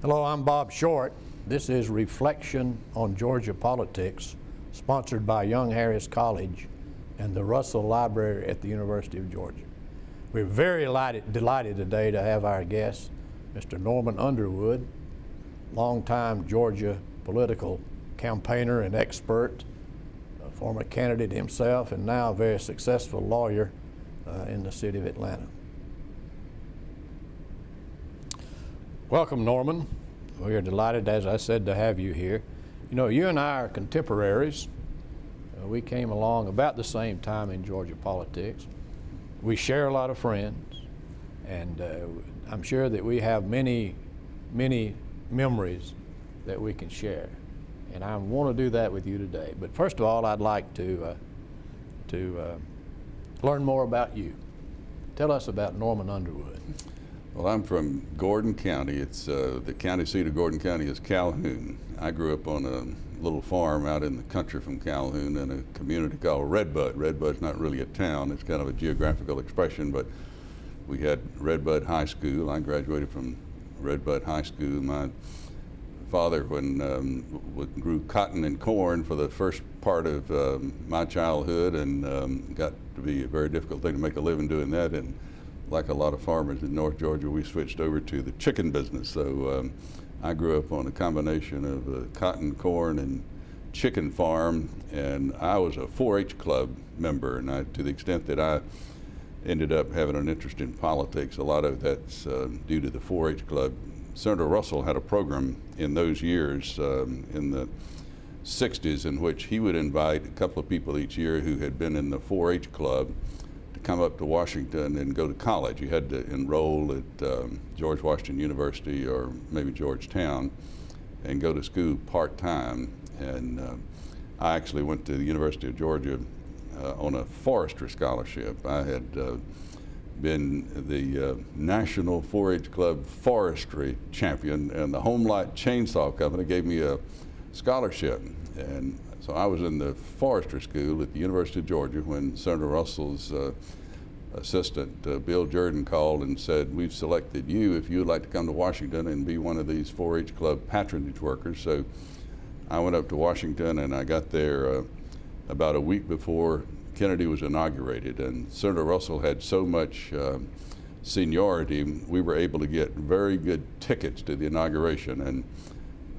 Hello, I'm Bob Short. This is Reflection on Georgia Politics, sponsored by Young Harris College and the Russell Library at the University of Georgia. We're very delighted today to have our guest, Mr. Norman Underwood, longtime Georgia political campaigner and expert, a former candidate himself, and now a very successful lawyer in the city of Atlanta. Welcome, Norman. We are delighted, as I said, to have you here. You know, you and I are contemporaries. We came along about the same time in Georgia politics. We share a lot of friends, and I'm sure that we have many memories that we can share. And I want to do that with you today. But first of all, I'd like to learn more about you. Tell us about Norman Underwood. Well, I'm from Gordon County. It's the county seat of Gordon County is Calhoun. I grew up on a little farm out in the country from Calhoun in a community called Redbud. Redbud's not really a town, it's kind of a geographical expression, but we had Redbud High School. I graduated from Redbud High School. My father, grew cotton and corn for the first part of my childhood, and got to be a very difficult thing to make a living doing that. And like a lot of farmers in North Georgia, we switched over to the chicken business. So I grew up on a combination of a cotton, corn, and chicken farm, and I was a 4-H club member. And to the extent that I ended up having an interest in politics, a lot of that's due to the 4-H club. Senator Russell had a program in those years, in the 60s, in which he would invite a couple of people each year who had been in the 4-H club to come up to Washington and go to college. You had to enroll at George Washington University or maybe Georgetown and go to school part-time. And I actually went to the University of Georgia on a forestry scholarship. I had been the National 4-H Club forestry champion, and the Home Light Chainsaw Company gave me a scholarship. And so I was in the forestry school at the University of Georgia when Senator Russell's assistant, Bill Jordan, called and said, "We've selected you if you would like to come to Washington and be one of these 4-H Club patronage workers." So I went up to Washington, and I got there about a week before Kennedy was inaugurated. And Senator Russell had so much seniority, we were able to get very good tickets to the inauguration. And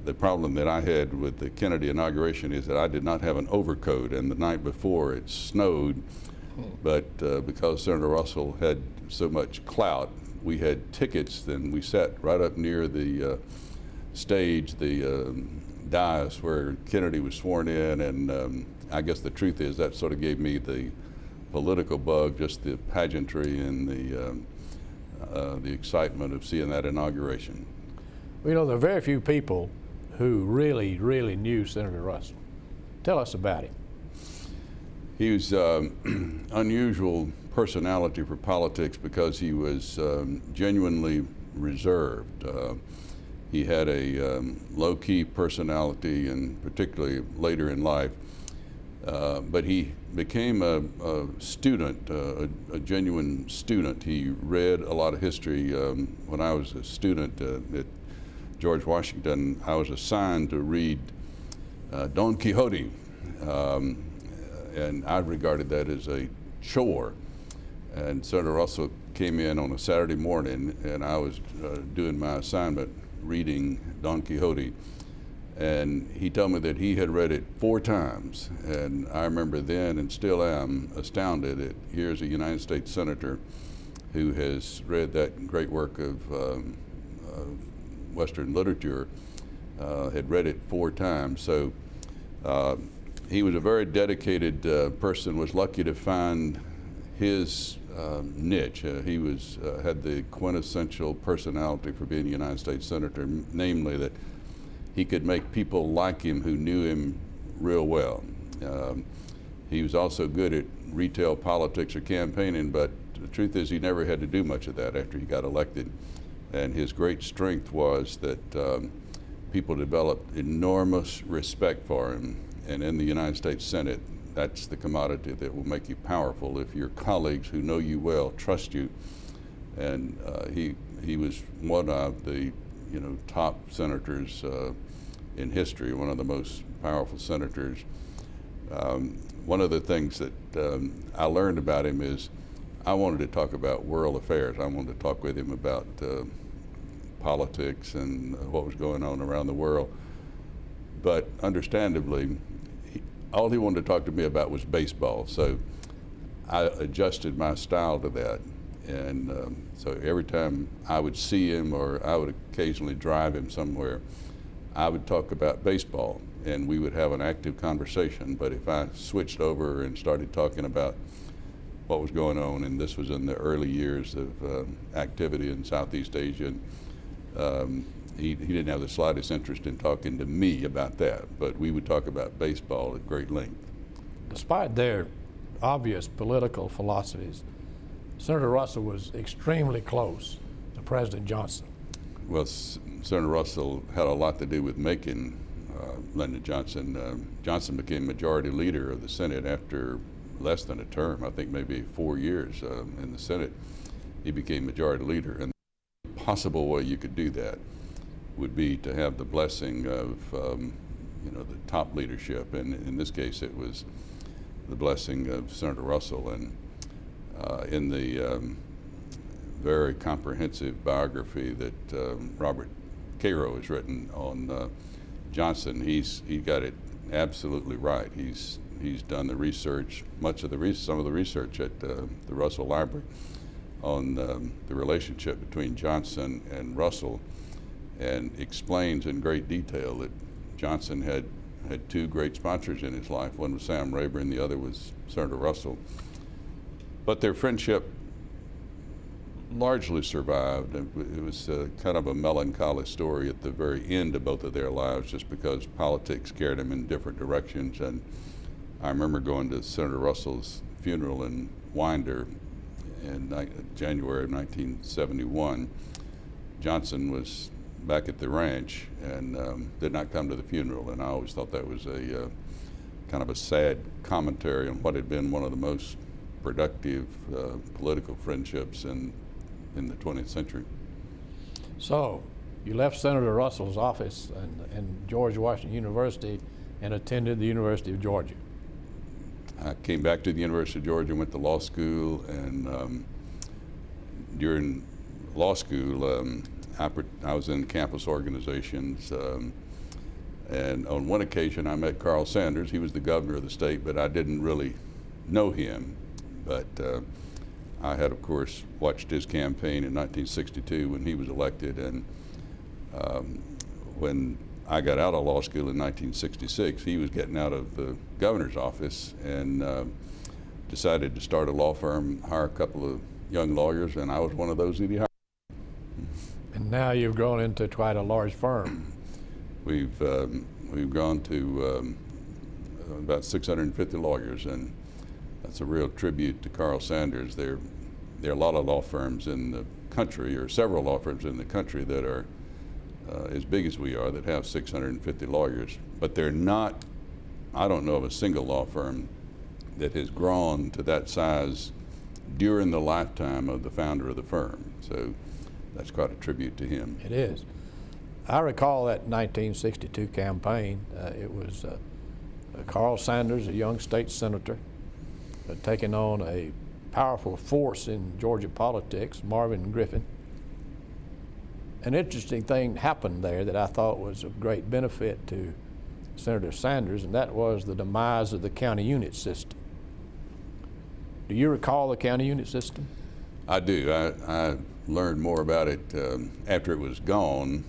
the problem that I had with the Kennedy inauguration is that I did not have an overcoat, and the night before it snowed. But because Senator Russell had so much clout, we had tickets, and we sat right up near the stage, the dais where Kennedy was sworn in. And I guess the truth is that sort of gave me the political bug, just the pageantry and the excitement of seeing that inauguration. Well, you know, there are very few people who really knew Senator Russell. Tell us about him. He was an unusual personality for politics because he was genuinely reserved. He had a low-key personality, and particularly later in life. But he became a student, a genuine student. He read a lot of history. When I was a student at George Washington, I was assigned to read Don Quixote, and I regarded that as a chore. And Senator Russell came in on a Saturday morning, and I was doing my assignment reading Don Quixote, and he told me that he had read it 4 times. And I remember then, and still am, astounded that here's a United States Senator who has read that great work of Western literature, had read it 4 times. So he was a very dedicated person, was lucky to find his niche. He had the quintessential personality for being a United States Senator, namely that he could make people like him who knew him real well. He was also good at retail politics or campaigning, but the truth is he never had to do much of that after he got elected. And his great strength was that people developed enormous respect for him. And in the United States Senate, that's the commodity that will make you powerful if your colleagues who know you well trust you. And he was one of the top senators in history, one of the most powerful senators. One of the things that I learned about him is I wanted to talk about world affairs. I wanted to talk with him about politics and what was going on around the world. But understandably, all he wanted to talk to me about was baseball. So I adjusted my style to that. And so every time I would see him, or I would occasionally drive him somewhere, I would talk about baseball and we would have an active conversation. But if I switched over and started talking about what was going on, and this was in the early years of activity in Southeast Asia, he didn't have the slightest interest in talking to me about that, but we would talk about baseball at great length. Despite their obvious political philosophies, Senator Russell was extremely close to President Johnson. Well, Senator Russell had a lot to do with making Lyndon Johnson. Johnson became majority leader of the Senate after less than a term, I think maybe 4 years in the Senate. He became majority leader, and the possible way you could do that would be to have the blessing of the top leadership, and in this case it was the blessing of Senator Russell. And in the very comprehensive biography that Robert Cairo has written on Johnson, he got it absolutely right. He's done the research, some of the research at the Russell Library on the relationship between Johnson and Russell, and explains in great detail that Johnson had two great sponsors in his life. One was Sam Rayburn, the other was Senator Russell. But their friendship largely survived. It was kind of a melancholy story at the very end of both of their lives, just because politics carried them in different directions. And I remember going to Senator Russell's funeral in Winder in January of 1971. Johnson was back at the ranch and did not come to the funeral, and I always thought that was a kind of a sad commentary on what had been one of the most productive political friendships in the 20th century. So you left Senator Russell's office in George Washington University and attended the University of Georgia. I came back to the University of Georgia, went to law school, and during law school I was in campus organizations, and on one occasion I met Carl Sanders. He was the governor of the state, but I didn't really know him. But I had, of course, watched his campaign in 1962 when he was elected, and when I got out of law school in 1966, he was getting out of the governor's office and decided to start a law firm, hire a couple of young lawyers, and I was one of those that he hired. And now you've grown into quite a large firm. We've gone to about 650 lawyers, and that's a real tribute to Carl Sanders. There are a lot of law firms in the country, or several law firms in the country, that are as big as we are, that have 650 lawyers, but they're not, I don't know of a single law firm that has grown to that size during the lifetime of the founder of the firm. So that's quite a tribute to him. It is. I recall that 1962 campaign. It was Carl Sanders, a young state senator, taking on a powerful force in Georgia politics, Marvin Griffin. An interesting thing happened there that I thought was of great benefit to Senator Sanders, and that was the demise of the county unit system. Do you recall the county unit system? I do. I learned more about it after it was gone,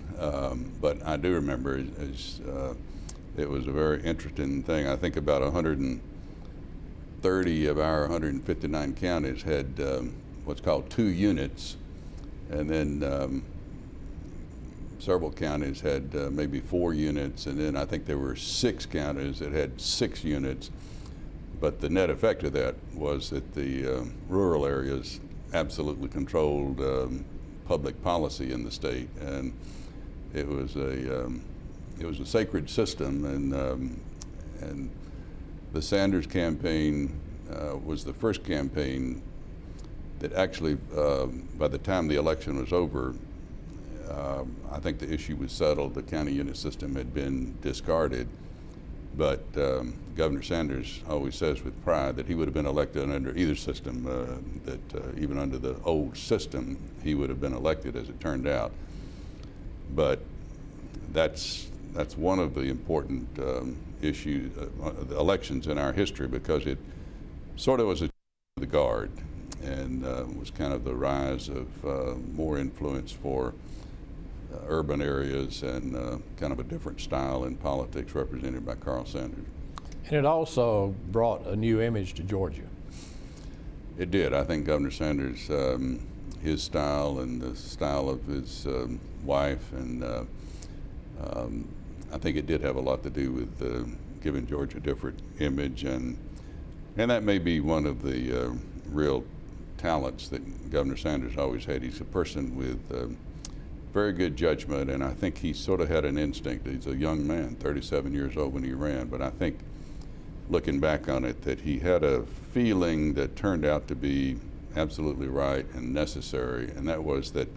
but I do remember it was a very interesting thing. I think about 130 of our 159 counties had what's called 2 units, and then several counties had maybe 4 units, and then I think there were 6 counties that had 6 units. But the net effect of that was that the rural areas absolutely controlled public policy in the state, and it was a sacred system. And the Sanders campaign was the first campaign that actually, by the time the election was over, I think the issue was settled. The county unit system had been discarded, but Governor Sanders always says with pride that he would have been elected under either system, even under the old system, he would have been elected as it turned out. But that's one of the important issues, elections in our history, because it sort of was a the guard, and was kind of the rise of more influence for urban areas and kind of a different style in politics represented by Carl Sanders. And it also brought a new image to Georgia. It did. I think Governor Sanders, his style and the style of his wife, and I think it did have a lot to do with giving Georgia a different image, and that may be one of the real talents that Governor Sanders always had. He's a person with very good judgment, and I think he sort of had an instinct. He's a young man, 37 years old when he ran, but I think looking back on it that he had a feeling that turned out to be absolutely right and necessary, and that was that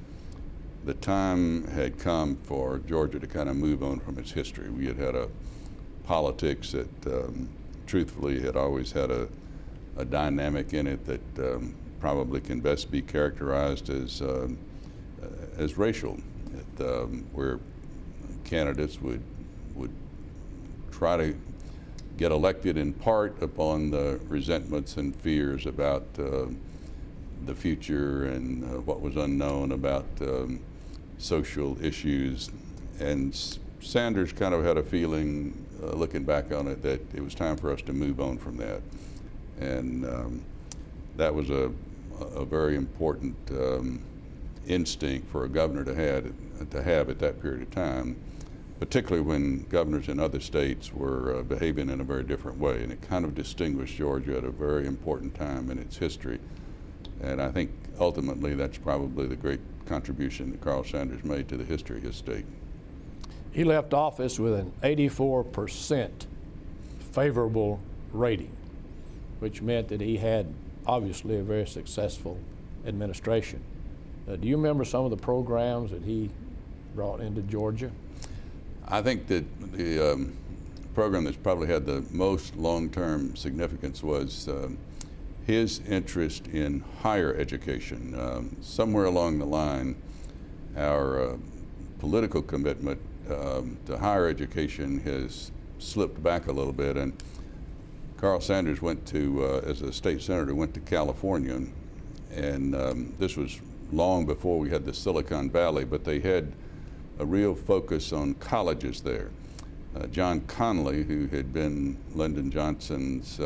the time had come for Georgia to kind of move on from its history. We had had a politics that truthfully had always had a dynamic in it that probably can best be characterized as racial, where candidates would try to get elected in part upon the resentments and fears about the future and what was unknown about social issues. And Sanders kind of had a feeling, looking back on it, that it was time for us to move on from that. And that was a very important instinct for a governor to have at that period of time, particularly when governors in other states were behaving in a very different way. And it kind of distinguished Georgia at a very important time in its history. And I think ultimately that's probably the great contribution that Carl Sanders made to the history of his state. He left office with an 84% favorable rating, which meant that he had obviously a very successful administration. Do you remember some of the programs that he brought into Georgia? I think that the program that's probably had the most long-term significance was his interest in higher education. Somewhere along the line, our political commitment to higher education has slipped back a little bit, and Carl Sanders went to, as a state senator, went to California, and this was long before we had the Silicon Valley, but they had a real focus on colleges there. John Connally, who had been Lyndon Johnson's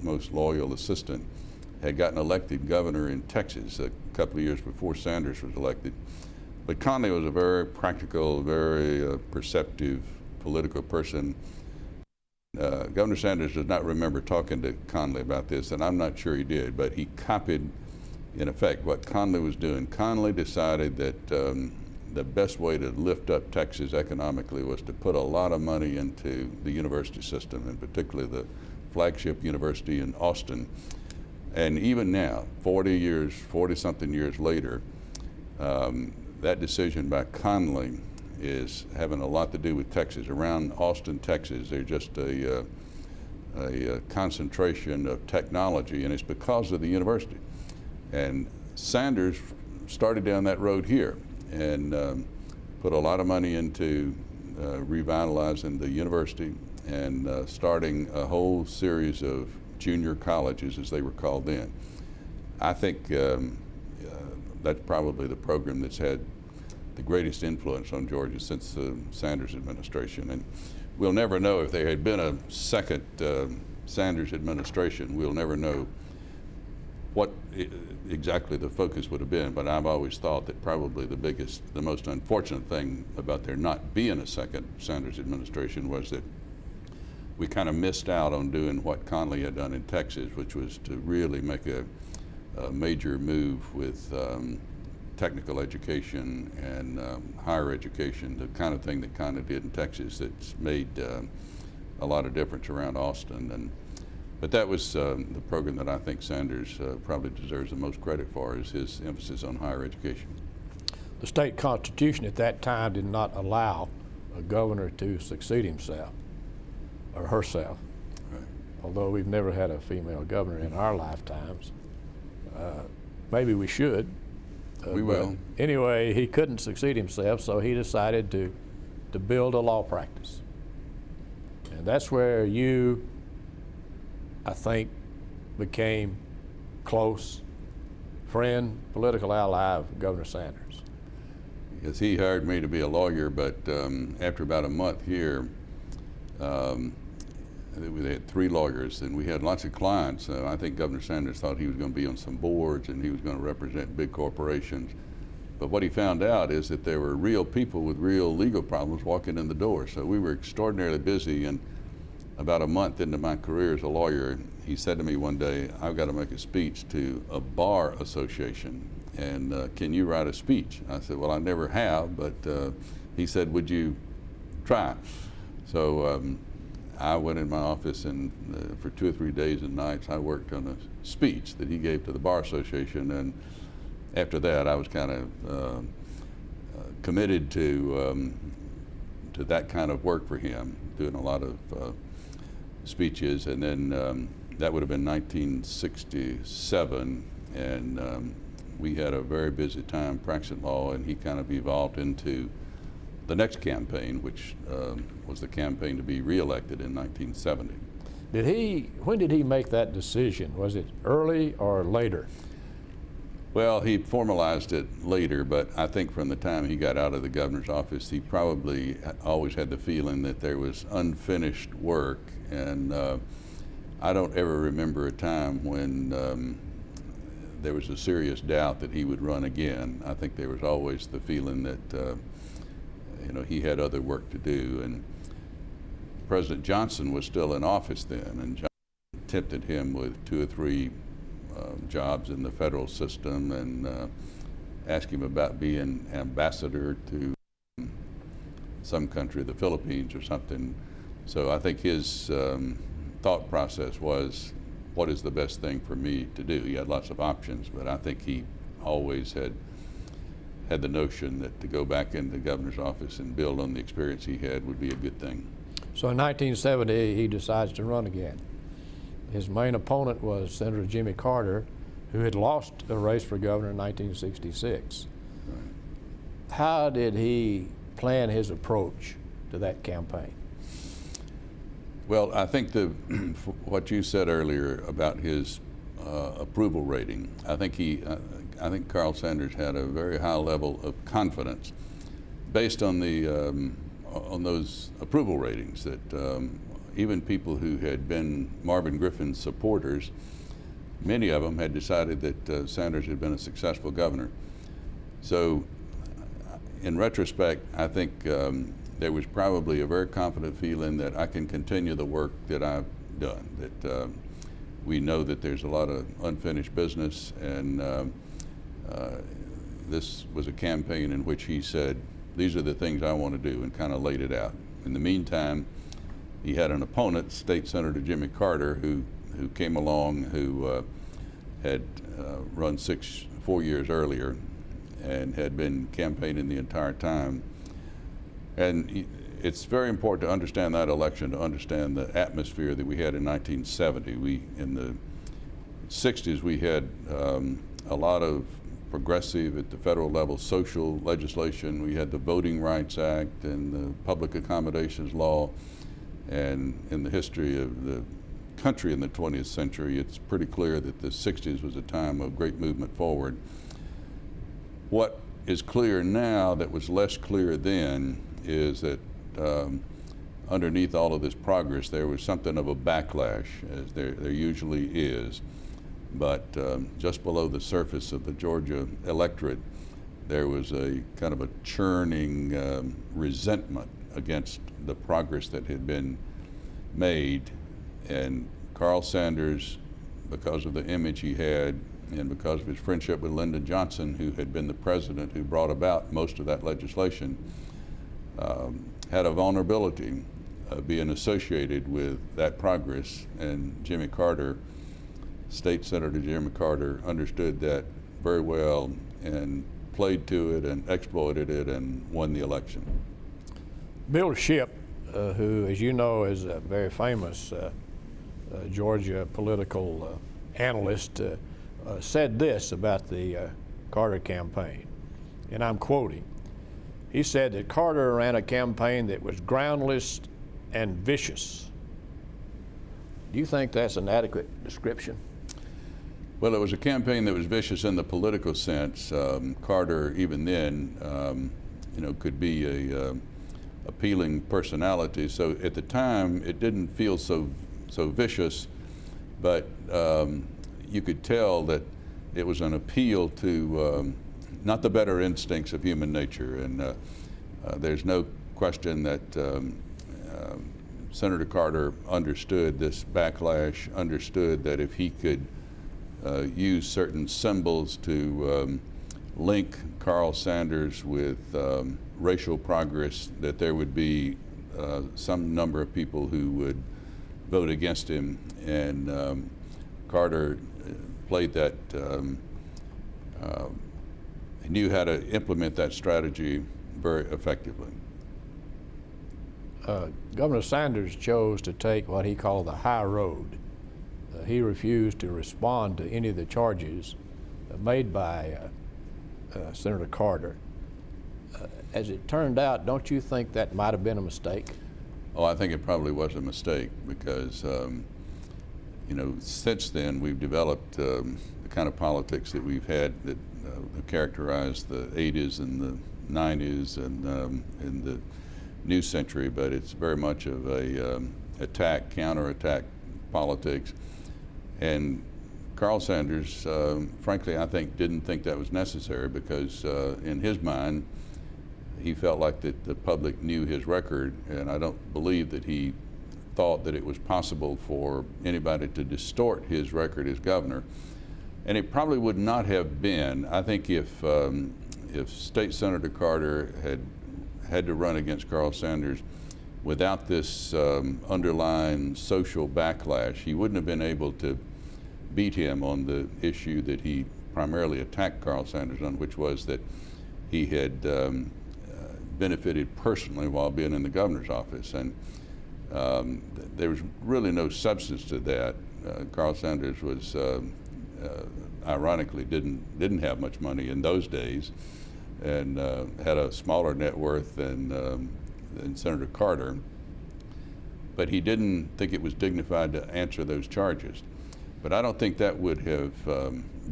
most loyal assistant, had gotten elected governor in Texas a couple of years before Sanders was elected. But Connally was a very practical, very perceptive political person. Governor Sanders does not remember talking to Connally about this, and I'm not sure he did, but he copied, in effect, what Connally was doing. Connally decided that the best way to lift up Texas economically was to put a lot of money into the university system, and particularly the flagship university in Austin. And even now, 40-something years later, that decision by Connally is having a lot to do with Texas. Around Austin, Texas, there's just a concentration of technology, and it's because of the university. And Sanders started down that road here and put a lot of money into revitalizing the university and starting a whole series of junior colleges, as they were called then. I think that's probably the program that's had the greatest influence on Georgia since the Sanders administration. And we'll never know if there had been a second Sanders administration. We'll never know what exactly the focus would have been, but I've always thought that probably the most unfortunate thing about there not being a second Sanders administration was that we kind of missed out on doing what Connally had done in Texas, which was to really make a major move with technical education and higher education, the kind of thing that Connally did in Texas that's made a lot of difference around Austin. But that was the program that I think Sanders probably deserves the most credit for, is his emphasis on higher education. the state constitution at that time did not allow a governor to succeed himself or herself. Right. Although we've never had a female governor in our lifetimes. Maybe we should. We will. Anyway, he couldn't succeed himself, so he decided to build a law practice. And that's where you, I think, became close friend, political ally of Governor Sanders. Yes, he hired me to be a lawyer, but after about a month here, we had 3 lawyers, and we had lots of clients. I think Governor Sanders thought he was going to be on some boards and he was going to represent big corporations. But what he found out is that there were real people with real legal problems walking in the door. So we were extraordinarily busy, and about a month into my career as a lawyer, he said to me one day, "I've got to make a speech to a bar association, and can you write a speech?" I said, "Well, I never have," but he said, "Would you try?" So I went in my office, and for 2 or 3 days and nights I worked on a speech that he gave to the Bar Association, and after that I was kind of committed to that kind of work for him, doing a lot of speeches. And then that would have been 1967, and we had a very busy time practicing law, and he kind of evolved into the next campaign, which was the campaign to be reelected in 1970. When did he make that decision? Was it early or later? Well, he formalized it later, but I think from the time he got out of the governor's office, he probably always had the feeling that there was unfinished work, and I don't ever remember a time when there was a serious doubt that he would run again. I think there was always the feeling that he had other work to do, and President Johnson was still in office then, and Johnson tempted him with 2 or 3 jobs in the federal system, and asked him about being ambassador to some country, the Philippines or something. So I think his thought process was, what is the best thing for me to do? He had lots of options, but I think he always had the notion that to go back into the governor's office and build on the experience he had would be a good thing. So in 1970, he decides to run again. His main opponent was Senator Jimmy Carter, who had lost a race for governor in 1966. Right. How did he plan his approach to that campaign? Well, I think what you said earlier about his approval rating, I think Carl Sanders had a very high level of confidence based on on those approval ratings, that even people who had been Marvin Griffin's supporters, many of them had decided that Sanders had been a successful governor. So in retrospect, I think there was probably a very confident feeling that I can continue the work that I've done, that we know that there's a lot of unfinished business, and this was a campaign in which he said, these are the things I want to do, and kind of laid it out. In the meantime, he had an opponent, State Senator Jimmy Carter, who came along, who had run 4 years earlier and had been campaigning the entire time. And it's very important to understand that election, to understand the atmosphere that we had in 1970. In the 60s, we had a lot of progressive at the federal level social legislation. We had the Voting Rights Act and the Public Accommodations Law. And in the history of the country in the 20th century, it's pretty clear that the 60s was a time of great movement forward. What is clear now that was less clear then is that underneath all of this progress, there was something of a backlash, as there usually is. But just below the surface of the Georgia electorate, there was a kind of a churning resentment against the progress that had been made. And Carl Sanders, because of the image he had and because of his friendship with Lyndon Johnson, who had been the president who brought about most of that legislation, had a vulnerability being associated with that progress. And Jimmy Carter, State Senator Jimmy Carter, understood that very well and played to it and exploited it and won the election. Bill Shipp, who, as you know, is a very famous Georgia political analyst, said this about the Carter campaign, and I'm quoting. He said that Carter ran a campaign that was groundless and vicious. Do you think that's an adequate description? Well, it was a campaign that was vicious in the political sense. Carter, even then, could be a appealing personality. So at the time, it didn't feel so vicious, but you could tell that it was an appeal to not the better instincts of human nature. And there's no question that Senator Carter understood this backlash, understood that if he could use certain symbols to link Carl Sanders with racial progress, that there would be some number of people who would vote against him. And Carter played that, he knew how to implement that strategy very effectively. Governor Sanders chose to take what he called the high road. He refused to respond to any of the charges made by Senator Carter. As it turned out, don't you think that might have been a mistake? Oh, I think it probably was a mistake because, since then we've developed the kind of politics that we've had that characterized the 80s and the 90s and in the new century, but it's very much of a attack, counterattack politics. And Carl Sanders, frankly, I think didn't think that was necessary because in his mind, he felt like that the public knew his record, and I don't believe that he thought that it was possible for anybody to distort his record as governor. And it probably would not have been. I think if State Senator Carter had to run against Carl Sanders without this underlying social backlash, he wouldn't have been able to beat him on the issue that he primarily attacked Carl Sanders on, which was that he had benefited personally while being in the governor's office. And there was really no substance to that. Carl Sanders was ironically didn't have much money in those days, and had a smaller net worth than Senator Carter. But he didn't think it was dignified to answer those charges. But I don't think that would have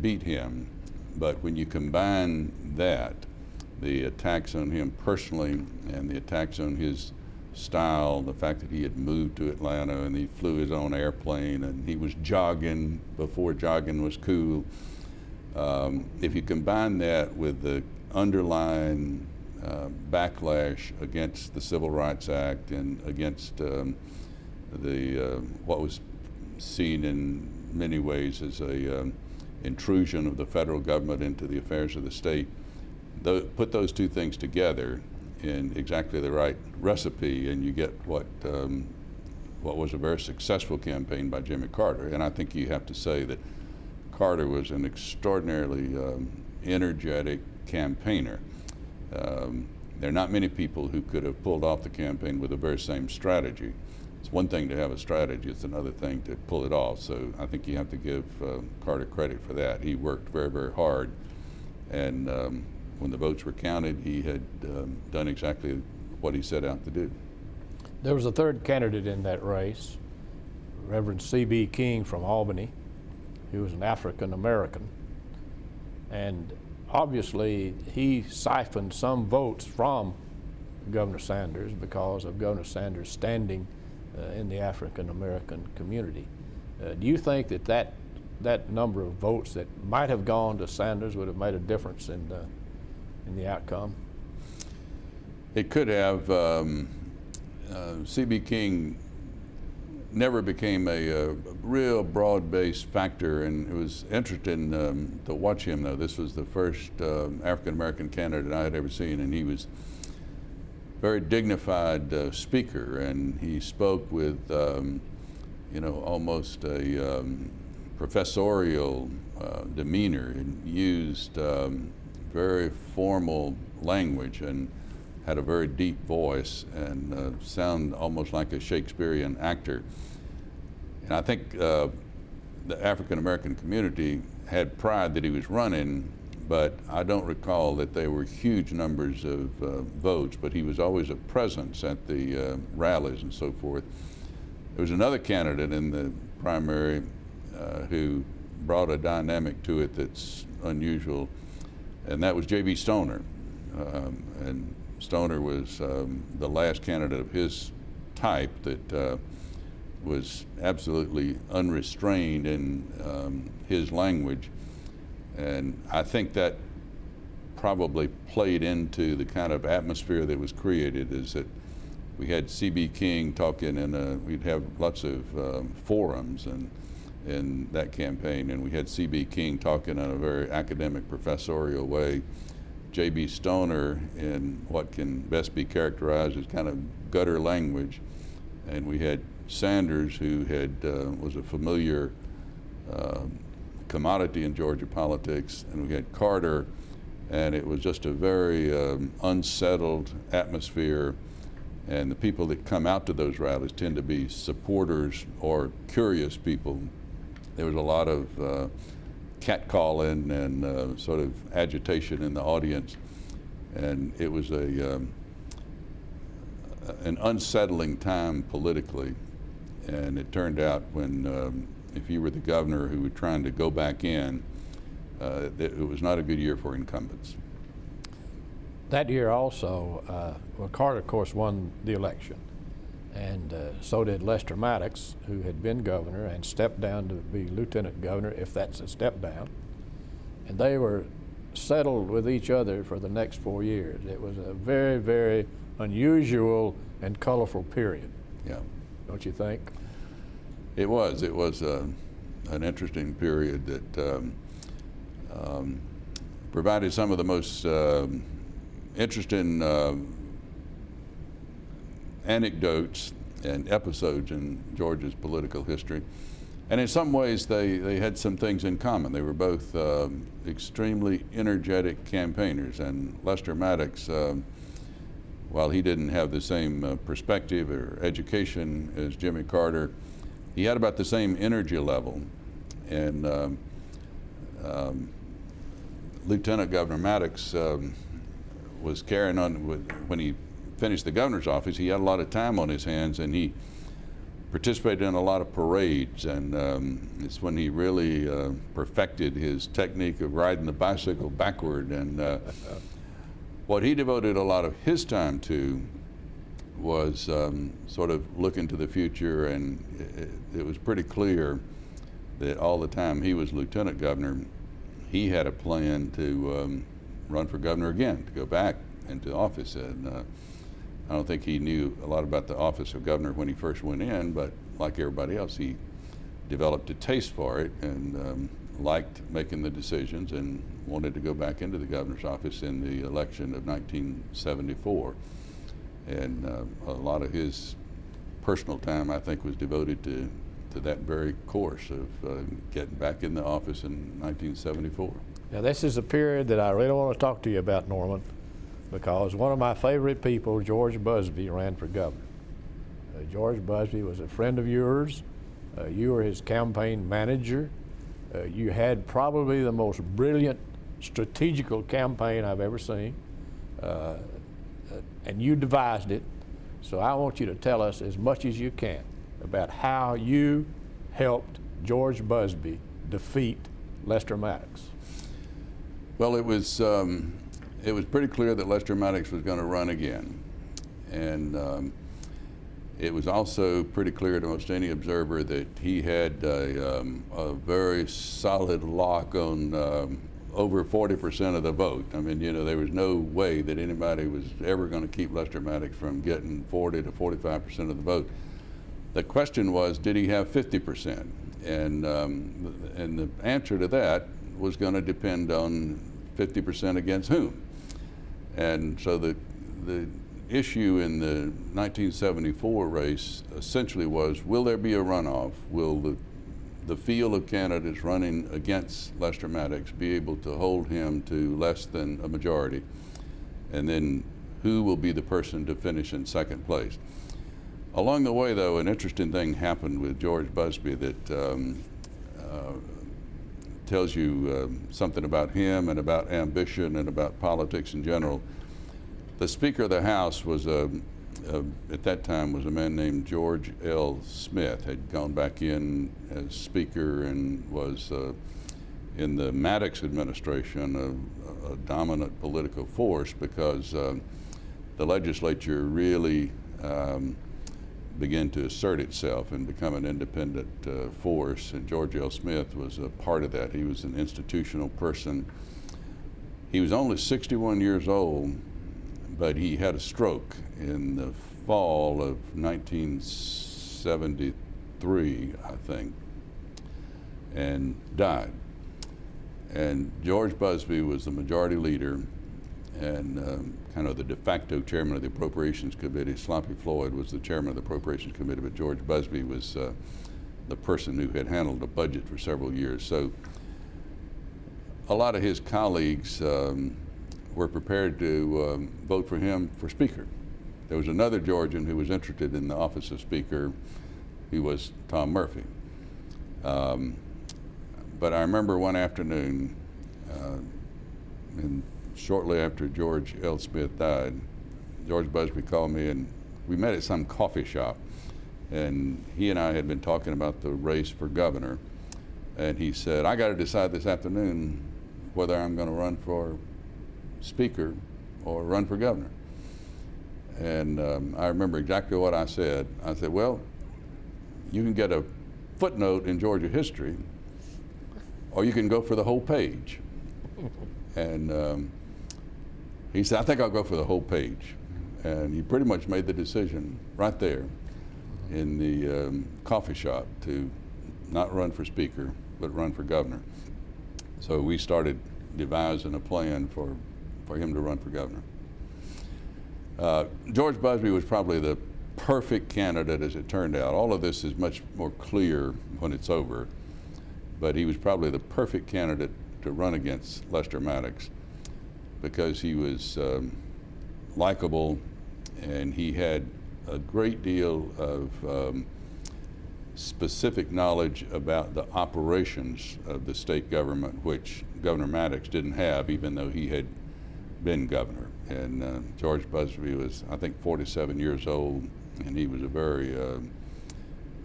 beat him. But when you combine that, the attacks on him personally and the attacks on his style, the fact that he had moved to Atlanta and he flew his own airplane and he was jogging before jogging was cool, if you combine that with the underlying backlash against the Civil Rights Act and against what was seen in many ways as a intrusion of the federal government into the affairs of the state, put those two things together in exactly the right recipe, and you get what was a very successful campaign by Jimmy Carter. And I think you have to say that Carter was an extraordinarily energetic campaigner. There are not many people who could have pulled off the campaign with the very same strategy. It's one thing to have a strategy, it's another thing to pull it off. So I think you have to give Carter credit for that. He worked very, very hard. And when the votes were counted, he had done exactly what he set out to do. There was a third candidate in that race, Reverend C.B. King from Albany. He was an African American. And obviously, he siphoned some votes from Governor Sanders because of Governor Sanders' standing in the African American community. Do you think that number of votes that might have gone to Sanders would have made a difference in the outcome? It could have. C.B. King never became a real broad-based factor, and it was interesting to watch him, though. This was the first African-American candidate I had ever seen, and he was very dignified speaker, and he spoke with, almost a professorial demeanor, and used very formal language and had a very deep voice and sound almost like a Shakespearean actor. And I think the African American community had pride that he was running, but I don't recall that there were huge numbers of votes, but he was always a presence at the rallies and so forth. There was another candidate in the primary who brought a dynamic to it that's unusual, and that was J.B. Stoner. And Stoner was the last candidate of his type that was absolutely unrestrained in his language. And I think that probably played into the kind of atmosphere that was created, is that we had C.B. King talking, and we'd have lots of forums in that campaign, and we had C.B. King talking in a very academic, professorial way. J.B. Stoner in what can best be characterized as kind of gutter language, and we had Sanders, who was a familiar commodity in Georgia politics, and we had Carter, and it was just a very unsettled atmosphere. And the people that come out to those rallies tend to be supporters or curious people. There was a lot of catcalling and sort of agitation in the audience, and it was an unsettling time politically. And it turned out when, if you were the governor who was trying to go back in, it was not a good year for incumbents. That year also, well, Carter, of course, won the election, and so did Lester Maddox, who had been governor and stepped down to be lieutenant governor, if that's a step down. And they were settled with each other for the next 4 years. It was a very, very unusual and colorful period. Yeah. Don't you think? It was. It was an interesting period that provided some of the most interesting anecdotes and episodes in Georgia's political history. And in some ways, they had some things in common. They were both extremely energetic campaigners. And Lester Maddox, while he didn't have the same perspective or education as Jimmy Carter, he had about the same energy level. And Lieutenant Governor Maddox was carrying on when he finished the governor's office. He had a lot of time on his hands, and he participated in a lot of parades, and it's when he really perfected his technique of riding the bicycle backward. And what he devoted a lot of his time to was sort of looking to the future, and it was pretty clear that all the time he was lieutenant governor, he had a plan to run for governor again, to go back into office. And I don't think he knew a lot about the office of governor when he first went in, but like everybody else, he developed a taste for it and liked making the decisions and wanted to go back into the governor's office in the election of 1974. And a lot of his personal time, I think, was devoted to that very course of getting back in the office in 1974. Now, this is a period that I really want to talk to you about, Norman, because one of my favorite people, George Busbee, ran for governor. George Busbee was a friend of yours. You were his campaign manager. You had probably the most brilliant strategical campaign I've ever seen, and you devised it. So I want you to tell us as much as you can about how you helped George Busbee defeat Lester Maddox. Well, it was pretty clear that Lester Maddox was going to run again, and it was also pretty clear to most any observer that he had a very solid lock on over 40% of the vote. I mean, you know, there was no way that anybody was ever going to keep Lester Maddox from getting 40 to 45% of the vote. The question was, did he have 50%? And the answer to that was going to depend on 50% against whom. And so the issue in the 1974 race essentially was, will there be a runoff? Will the the field of candidates running against Lester Maddox be able to hold him to less than a majority, and then who will be the person to finish in second place. Along the way, though, an interesting thing happened with George Busbee that tells you something about him and about ambition and about politics in general. The Speaker of the House was at that time was a man named George L. Smith, had gone back in as Speaker and was in the Maddox administration a dominant political force because the legislature really began to assert itself and become an independent force, and George L. Smith was a part of that. He was an institutional person. He was only 61 years old, but he had a stroke in the fall of 1973, I think, and died. And George Busbee was the majority leader and kind of the de facto chairman of the Appropriations Committee. Sloppy Floyd was the chairman of the Appropriations Committee, but George Busbee was the person who had handled the budget for several years. So a lot of his colleagues were prepared to vote for him for Speaker. There was another Georgian who was interested in the office of Speaker, who was Tom Murphy. But I remember one afternoon, and shortly after George L. Smith died, George Busbee called me, and we met at some coffee shop. And he and I had been talking about the race for governor. And he said, I got to decide this afternoon whether I'm going to run for Speaker or run for governor. And I remember exactly what I said. I said, well, you can get a footnote in Georgia history, or you can go for the whole page. And he said, I think I'll go for the whole page. And he pretty much made the decision right there in the coffee shop to not run for Speaker, but run for governor. So we started devising a plan for him to run for governor. George Busbee was probably the perfect candidate as it turned out. All of this is much more clear when it's over, but he was probably the perfect candidate to run against Lester Maddox because he was likable and he had a great deal of specific knowledge about the operations of the state government, which Governor Maddox didn't have, even though he had been governor. And George Busbee was, I think, 47 years old, and he was a very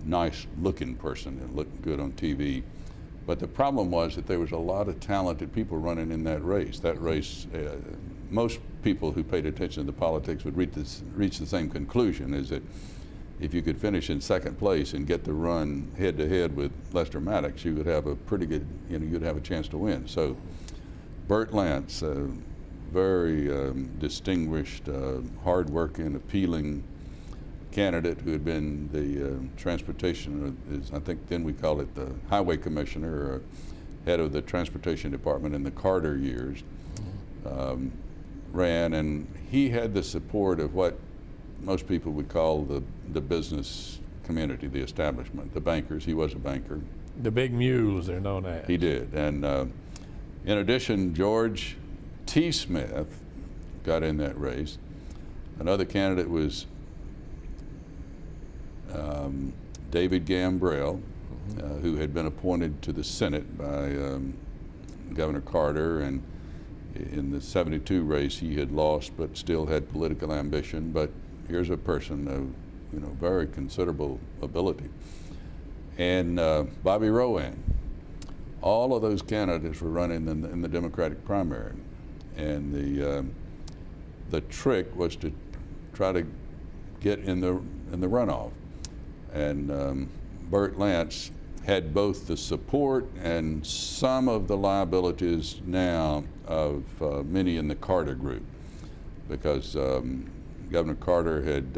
nice-looking person and looked good on TV. But the problem was that there was a lot of talented people running in that race. That race, most people who paid attention to politics would reach the same conclusion, is that if you could finish in second place and get to run head-to-head with Lester Maddox, you would have a pretty good, you'd have a chance to win. So Burt Lance, a very distinguished, hard-working, appealing candidate who had been the transportation, I think then we call it the highway commissioner, or head of the transportation department in the Carter years, ran, and he had the support of what most people would call the business community, the establishment, the bankers. He was a banker. The big mules, they're known as. He did. And in addition, George T. Smith got in that race. Another candidate was David Gambrell, who had been appointed to the Senate by Governor Carter, and in the 72 race he had lost but still had political ambition. But here's a person of very considerable ability. And Bobby Rowan. All of those candidates were running in the Democratic primary. And the trick was to try to get in the runoff. And Burt Lance had both the support and some of the liabilities now of many in the Carter group, because Governor Carter had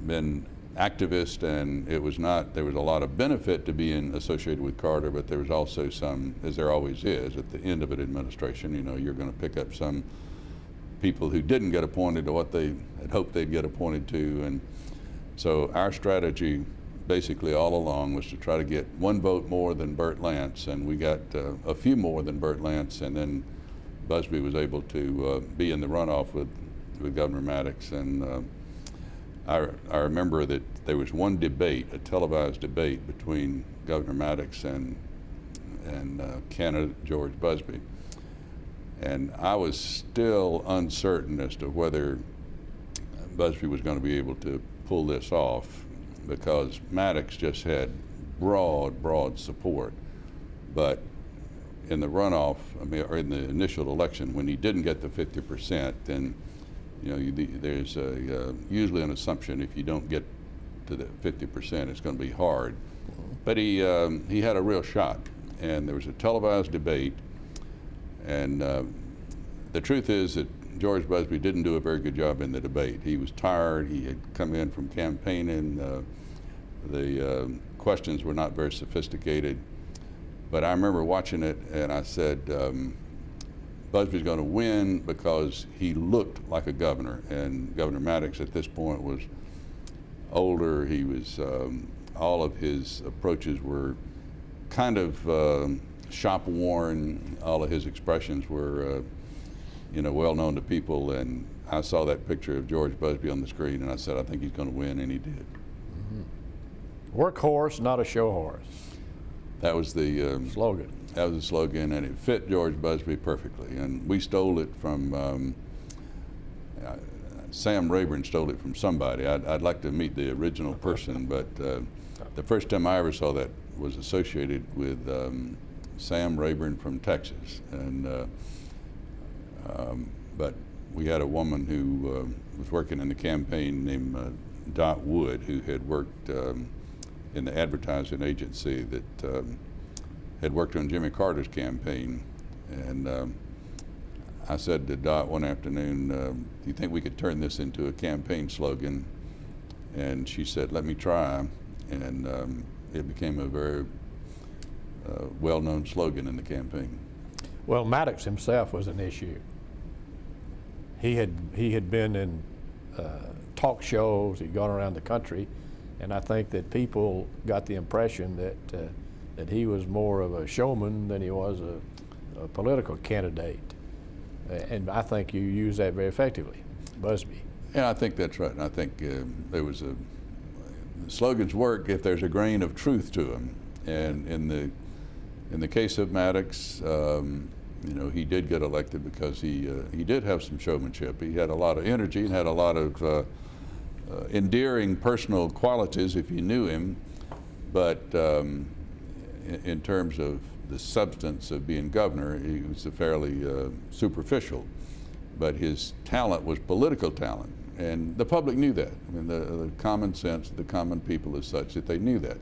been activist, and there was a lot of benefit to being associated with Carter, but there was also some, as there always is at the end of an administration, you're going to pick up some people who didn't get appointed to what they had hoped they'd get appointed to. And so our strategy basically all along was to try to get one vote more than Burt Lance, and we got a few more than Burt Lance, and then Busbee was able to be in the runoff with Governor Maddox. And I remember that there was one debate, a televised debate between Governor Maddox and candidate George Busbee. And I was still uncertain as to whether Busbee was going to be able to pull this off, because Maddox just had broad support. But in the runoff, or in the initial election, when he didn't get the 50%, then there's usually an assumption if you don't get to the 50%, it's going to be hard. But he had a real shot, and there was a televised debate. And the truth is that George Busbee didn't do a very good job in the debate. He was tired. He had come in from campaigning. The questions were not very sophisticated. But I remember watching it, and I said, Busbee's going to win because he looked like a governor. And Governor Maddox at this point was older. He was, all of his approaches were kind of shop worn. All of his expressions were, well known to people. And I saw that picture of George Busbee on the screen, and I said, I think he's going to win, and he did. Mm-hmm. Workhorse, not a show horse. That was the slogan. That was the slogan, and it fit George Busbee perfectly. And we stole it from Sam Rayburn. Stole it from somebody. I'd like to meet the original person, but the first time I ever saw that was associated with Sam Rayburn from Texas. And but we had a woman who was working in the campaign named Dot Wood, who had worked in the advertising agency that had worked on Jimmy Carter's campaign. And I said to Dot one afternoon, do you think we could turn this into a campaign slogan? And she said, let me try. And it became a very well-known slogan in the campaign. Well, Maddox himself was an issue. He had been in talk shows. He'd gone around the country, and I think that people got the impression that he was more of a showman than he was a political candidate. And I think you use that very effectively, Busbee. Yeah, I think that's right. And I think there was slogans work if there's a grain of truth to them. And in the case of Maddox, he did get elected because he did have some showmanship. He had a lot of energy and had a lot of endearing personal qualities if you knew him. But in terms of the substance of being governor, he was fairly superficial. But his talent was political talent, and the public knew that. I mean, the common sense, the common people is such that they knew that.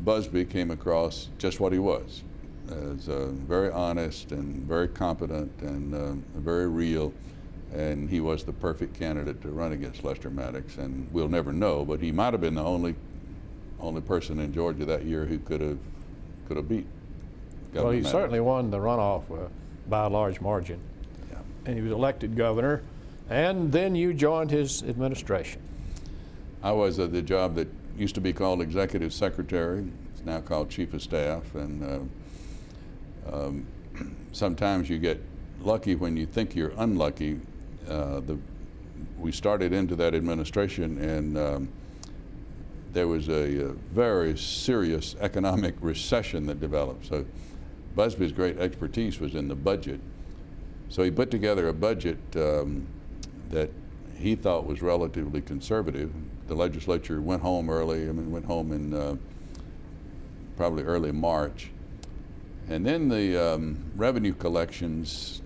Busbee came across just what he was, as very honest and very competent and very real, and he was the perfect candidate to run against Lester Maddox. And we'll never know, but he might have been the only person in Georgia that year who could have beat Governor Well, he Maddox. certainly won the runoff by a large margin. Yeah. And he was elected governor, and then you joined his administration. I was at the job that used to be called executive secretary. It's now called chief of staff. And sometimes you get lucky when you think you're unlucky. We started into that administration, and there was a very serious economic recession that developed. So Busbee's great expertise was in the budget. So he put together a budget that he thought was relatively conservative. The legislature went home early. Went home in probably early March. And then the revenue collections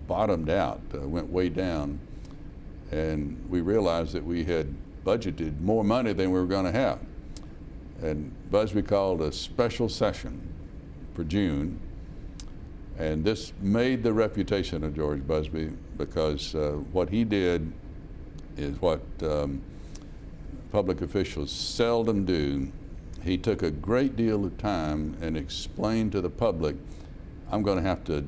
bottomed out, went way down. And we realized that we had budgeted more money than we were going to have. And Busbee called a special session for June. And this made the reputation of George Busbee, because what he did is what public officials seldom do. He took a great deal of time and explained to the public, I'm going to have to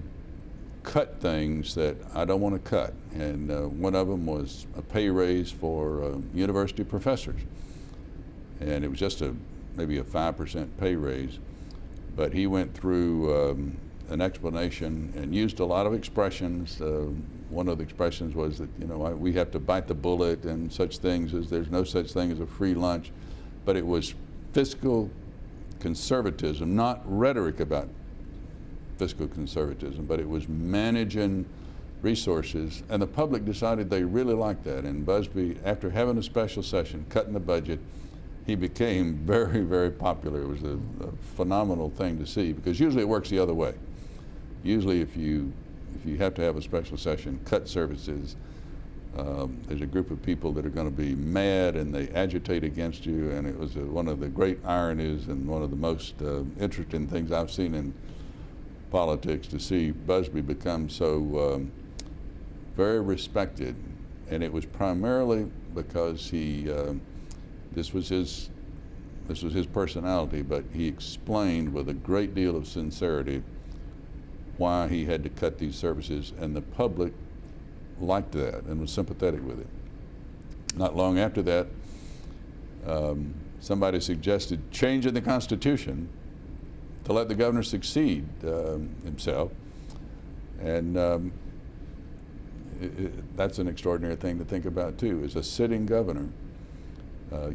cut things that I don't want to cut. And one of them was a pay raise for university professors. and it was just maybe a 5% pay raise. But he went through an explanation and used a lot of expressions. One of the expressions was that, we have to bite the bullet and such things as there's no such thing as a free lunch. But it was fiscal conservatism, not rhetoric about fiscal conservatism, but it was managing resources, and the public decided they really liked that. And Busbee, after having a special session, cutting the budget, he became very, very popular. It was a phenomenal thing to see, because usually it works the other way. Usually if you have to have a special session, cut services, there's a group of people that are going to be mad and they agitate against you, and it was one of the great ironies and one of the most interesting things I've seen in politics, to see Busbee become so very respected. And it was primarily because this was his personality, but he explained with a great deal of sincerity why he had to cut these services, and the public liked that and was sympathetic with it. Not long after that, somebody suggested changing the Constitution to let the governor succeed himself, and that's an extraordinary thing to think about too. As a sitting governor,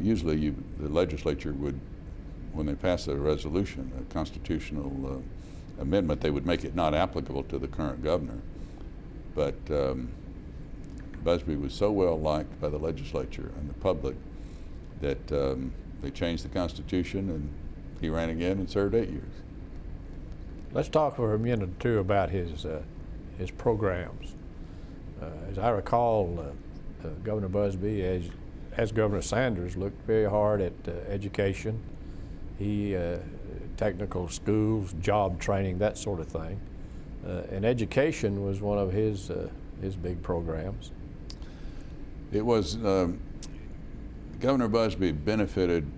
usually the legislature would, when they pass a resolution, a constitutional amendment, they would make it not applicable to the current governor. But Busbee was so well liked by the legislature and the public that they changed the Constitution, and he ran again and served 8 years. Let's talk for a minute or two about his programs. As I recall, Governor Busbee, as Governor Sanders, looked very hard at education. He technical schools, job training, that sort of thing. And education was one of his big programs. It was, Governor Busbee benefited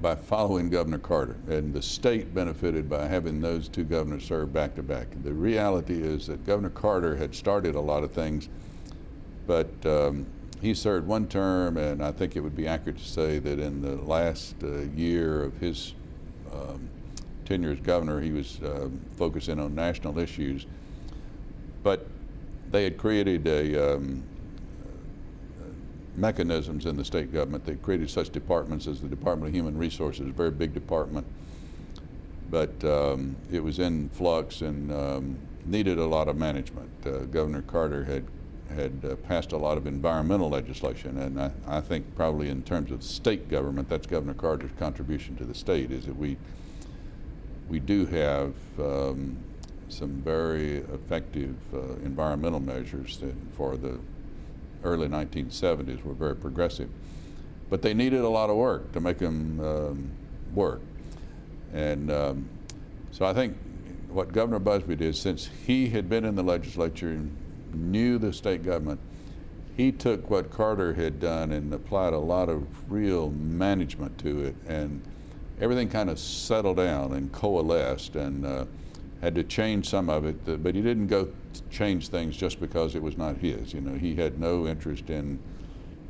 by following Governor Carter, and the state benefited by having those two governors serve back to back. The reality is that Governor Carter had started a lot of things, but he served one term, and I think it would be accurate to say that in the last year of his tenure as governor, he was focusing on national issues. But they had created mechanisms in the state government. They created such departments as the Department of Human Resources, a very big department, but it was in flux and needed a lot of management. Governor Carter had passed a lot of environmental legislation, and I think probably in terms of state government, that's Governor Carter's contribution to the state, is that we do have some very effective environmental measures that for the early 1970s were very progressive. But they needed a lot of work to make them work. And so I think what Governor Busbee did, since he had been in the legislature and knew the state government, he took what Carter had done and applied a lot of real management to it, and everything kind of settled down and coalesced, and had to change some of it, but he didn't go change things just because it was not his. He had no interest in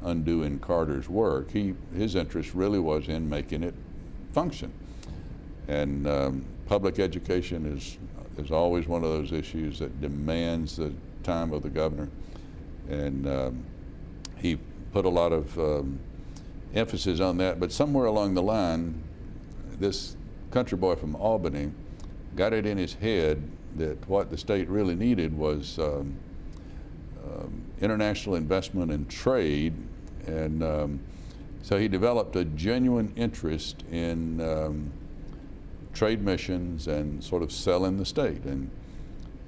undoing Carter's work. His interest really was in making it function. And public education is always one of those issues that demands the time of the governor. And he put a lot of emphasis on that, but somewhere along the line, this country boy from Albany got it in his head that what the state really needed was international investment and trade, and so he developed a genuine interest in trade missions and sort of selling the state. And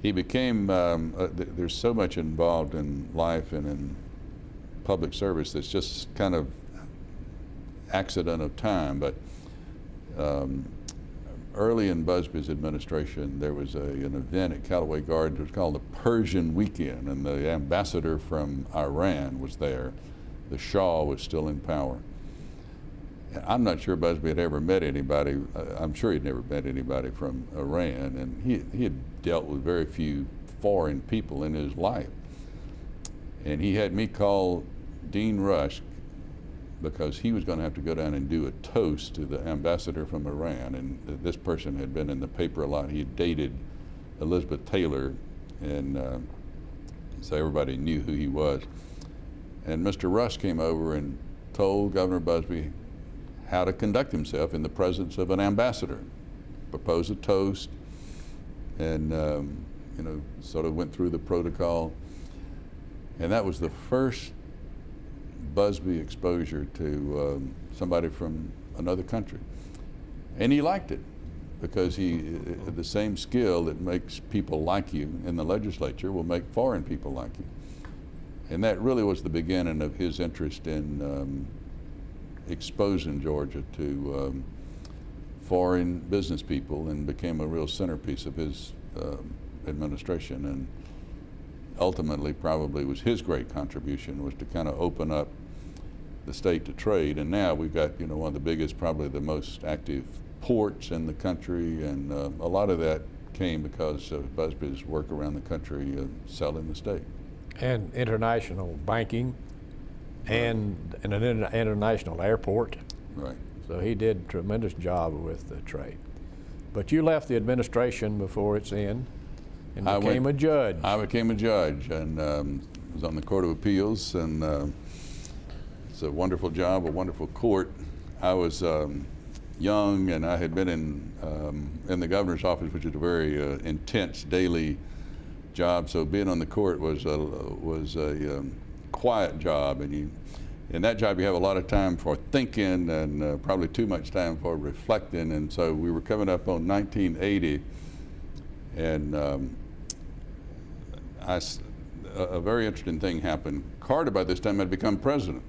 he became, there's so much involved in life and in public service that's just kind of accident of time, but early in Busbee's administration, there was an event at Callaway Gardens. It was called the Persian Weekend, and the ambassador from Iran was there. The Shah was still in power. I'm not sure Busbee had ever met anybody. I'm sure he'd never met anybody from Iran, and he had dealt with very few foreign people in his life. And he had me call Dean Rusk, because he was going to have to go down and do a toast to the ambassador from Iran. And this person had been in the paper a lot. He had dated Elizabeth Taylor, and so everybody knew who he was. And Mr. Rush came over and told Governor Busbee how to conduct himself in the presence of an ambassador, proposed a toast, and sort of went through the protocol. And that was the first Busbee exposure to somebody from another country. And he liked it, because the same skill that makes people like you in the legislature will make foreign people like you. And that really was the beginning of his interest in exposing Georgia to foreign business people, and became a real centerpiece of his administration. And ultimately probably was his great contribution, was to kind of open up the state to trade. And now we've got one of the biggest, probably the most active ports in the country, and a lot of that came because of Busbee's work around the country selling the state. And international banking, and an international airport. Right. So he did a tremendous job with the trade. But you left the administration before its end and became a judge. I became a judge, and was on the Court of Appeals, and it's a wonderful job, a wonderful court. I was young, and I had been in the governor's office, which is a very intense daily job. So being on the court was a quiet job, and in that job you have a lot of time for thinking, and probably too much time for reflecting. And so we were coming up on 1980, and a very interesting thing happened. Carter, by this time, had become president.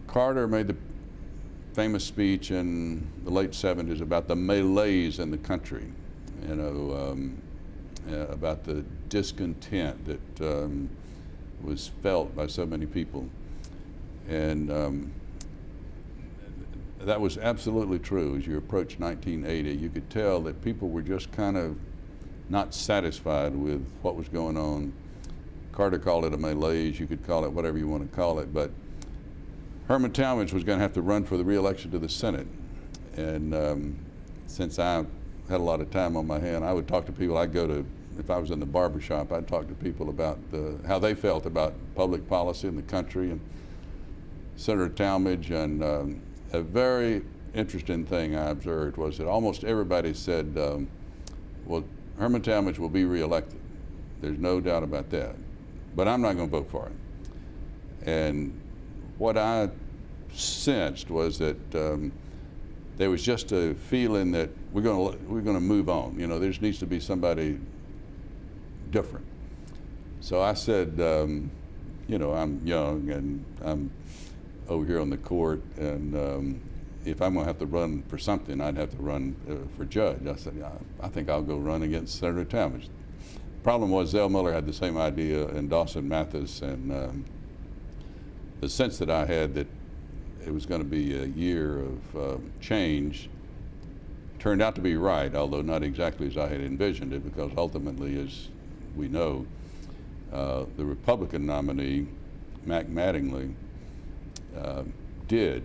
Carter made the famous speech in the late 70s about the malaise in the country, about the discontent that was felt by so many people. And that was absolutely true. As you approached 1980, you could tell that people were just kind of not satisfied with what was going on. Carter called it a malaise. You could call it whatever you want to call it, but Herman Talmadge was going to have to run for the re-election to the Senate. And since I had a lot of time on my hand, I would talk to people. If I was in the barber shop, I'd talk to people about how they felt about public policy in the country. And Senator Talmadge, and a very interesting thing I observed was that almost everybody said, well, Herman Talmadge will be re-elected. There's no doubt about that. But I'm not going to vote for him. And what I sensed was that there was just a feeling that we're going to move on. There just needs to be somebody different. So I said, I'm young, and I'm over here on the court, and if I'm going to have to run for something, I'd have to run for judge. I said, I think I'll go run against Senator Talmadge. Problem was, Zell Miller had the same idea, and Dawson Mathis, and the sense that I had that it was going to be a year of change turned out to be right, although not exactly as I had envisioned it, because ultimately, as we know, the Republican nominee, Mac Mattingly, did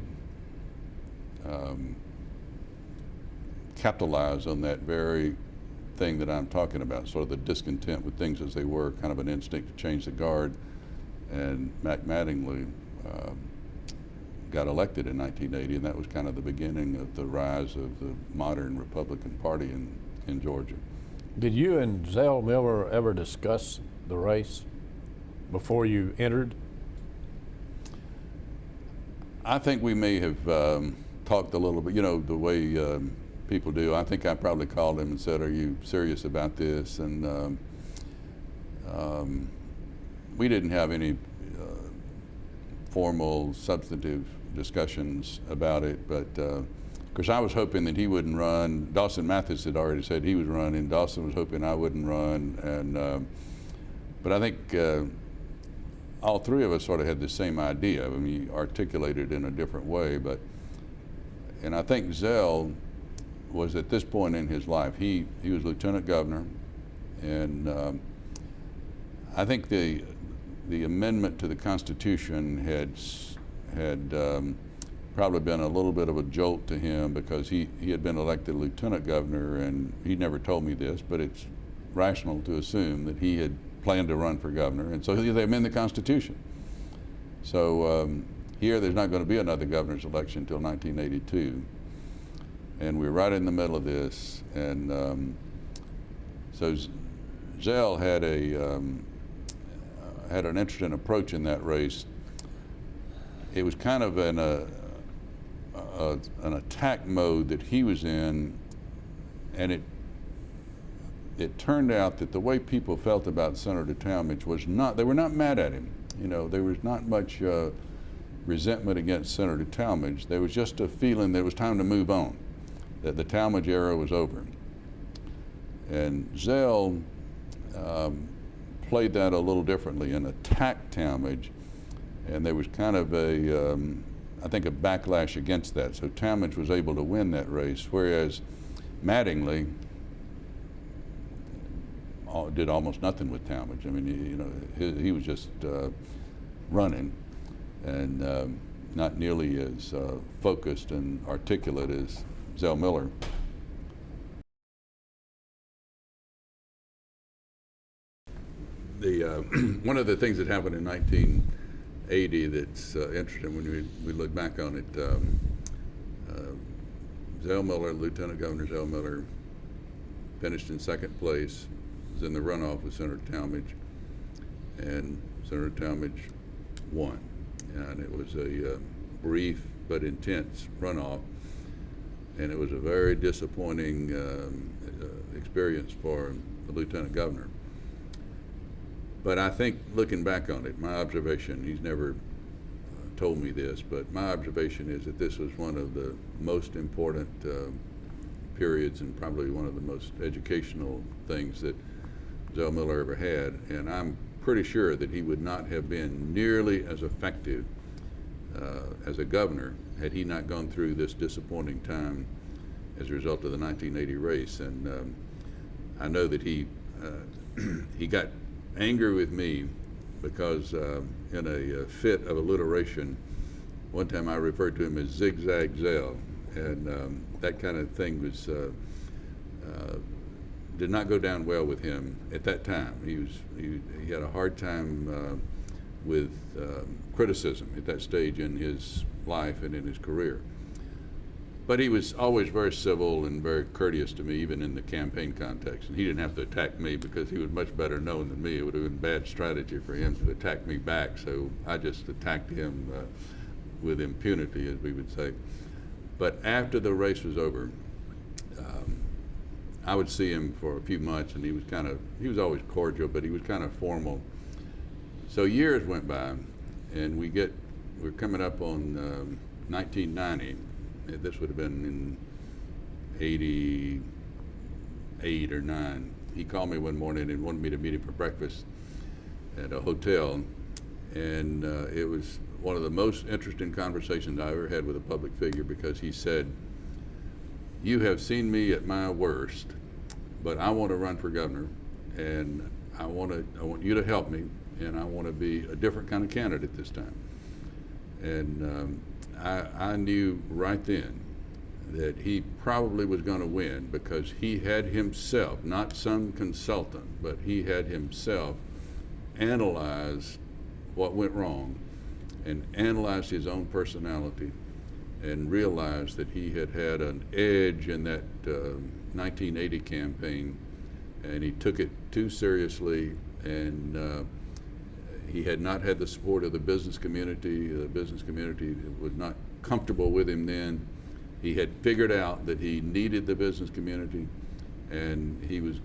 capitalize on that very thing that I'm talking about, sort of the discontent with things as they were, kind of an instinct to change the guard. And Mac Mattingly got elected in 1980, and that was kind of the beginning of the rise of the modern Republican Party in Georgia. Did you and Zell Miller ever discuss the race before you entered? I think we may have talked a little bit, the way people do. I think I probably called him and said, "Are you serious about this?" And we didn't have any formal, substantive discussions about it, but of course I was hoping that he wouldn't run. Dawson Mathis had already said he was running. Dawson was hoping I wouldn't run, and but I think all three of us sort of had the same idea. I mean, he articulated it in a different way, and I think Zell was at this point in his life, he was lieutenant governor, and I think the amendment to the Constitution had probably been a little bit of a jolt to him because he had been elected lieutenant governor, and he never told me this, but it's rational to assume that he had planned to run for governor, and so they amend the Constitution. So here there's not going to be another governor's election until 1982, and we're right in the middle of this, and so Zell had an interesting approach in that race. It was kind of an attack mode that he was in, and it turned out that the way people felt about Senator Talmadge was not, they were not mad at him. You know, there was not much resentment against Senator Talmadge. There was just a feeling that it was time to move on, that the Talmadge era was over. And Zell played that a little differently and attacked Talmadge, and there was kind of I think a backlash against that. So Talmadge was able to win that race, whereas Mattingly did almost nothing with Talmadge. I mean, he was just running, and not nearly as focused and articulate as Zell Miller. One of the things that happened in 1980 that's interesting when we look back on it, Zell Miller, Lieutenant Governor Zell Miller, finished in second place, was in the runoff with Senator Talmadge, and Senator Talmadge won. And it was a brief but intense runoff, and it was a very disappointing experience for the Lieutenant Governor. But I think looking back on it, my observation, he's never told me this, but my observation is that this was one of the most important periods and probably one of the most educational things that Zell Miller ever had. And I'm pretty sure that he would not have been nearly as effective as a governor had he not gone through this disappointing time as a result of the 1980 race. And I know that he got angry with me because in a fit of alliteration, one time I referred to him as Zigzag Zell, and that kind of thing was did not go down well with him at that time. He had a hard time with criticism at that stage in his life and in his career. But he was always very civil and very courteous to me, even in the campaign context. And he didn't have to attack me because he was much better known than me. It would have been bad strategy for him to attack me back. So I just attacked him with impunity, as we would say. But after the race was over, I would see him for a few months, and he was always cordial, but he was kind of formal. So years went by, and we're coming up on 1990. This would have been in 88 or 9. He called me one morning and wanted me to meet him for breakfast at a hotel. And it was one of the most interesting conversations I ever had with a public figure, because he said, "You have seen me at my worst, but I want to run for governor, and I want you to help me, and I want to be a different kind of candidate this time." And I knew right then that he probably was going to win, because he had himself, not some consultant, but he had himself analyzed what went wrong and analyzed his own personality and realized that he had had an edge in that 1980 campaign, and he took it too seriously, and he had not had the support of the business community. The business community was not comfortable with him then. He had figured out that he needed the business community, and he was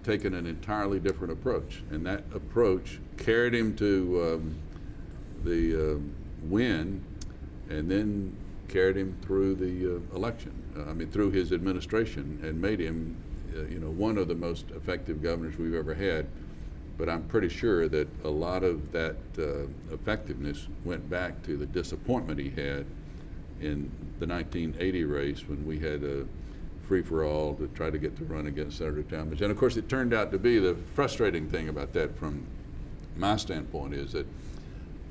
taking an entirely different approach. And that approach carried him to the win, and then carried him through the election. Through his administration, and made him, one of the most effective governors we've ever had. But I'm pretty sure that a lot of that effectiveness went back to the disappointment he had in the 1980 race, when we had a free-for-all to try to get to run against Senator Talmadge. And of course, it turned out to be, the frustrating thing about that from my standpoint is that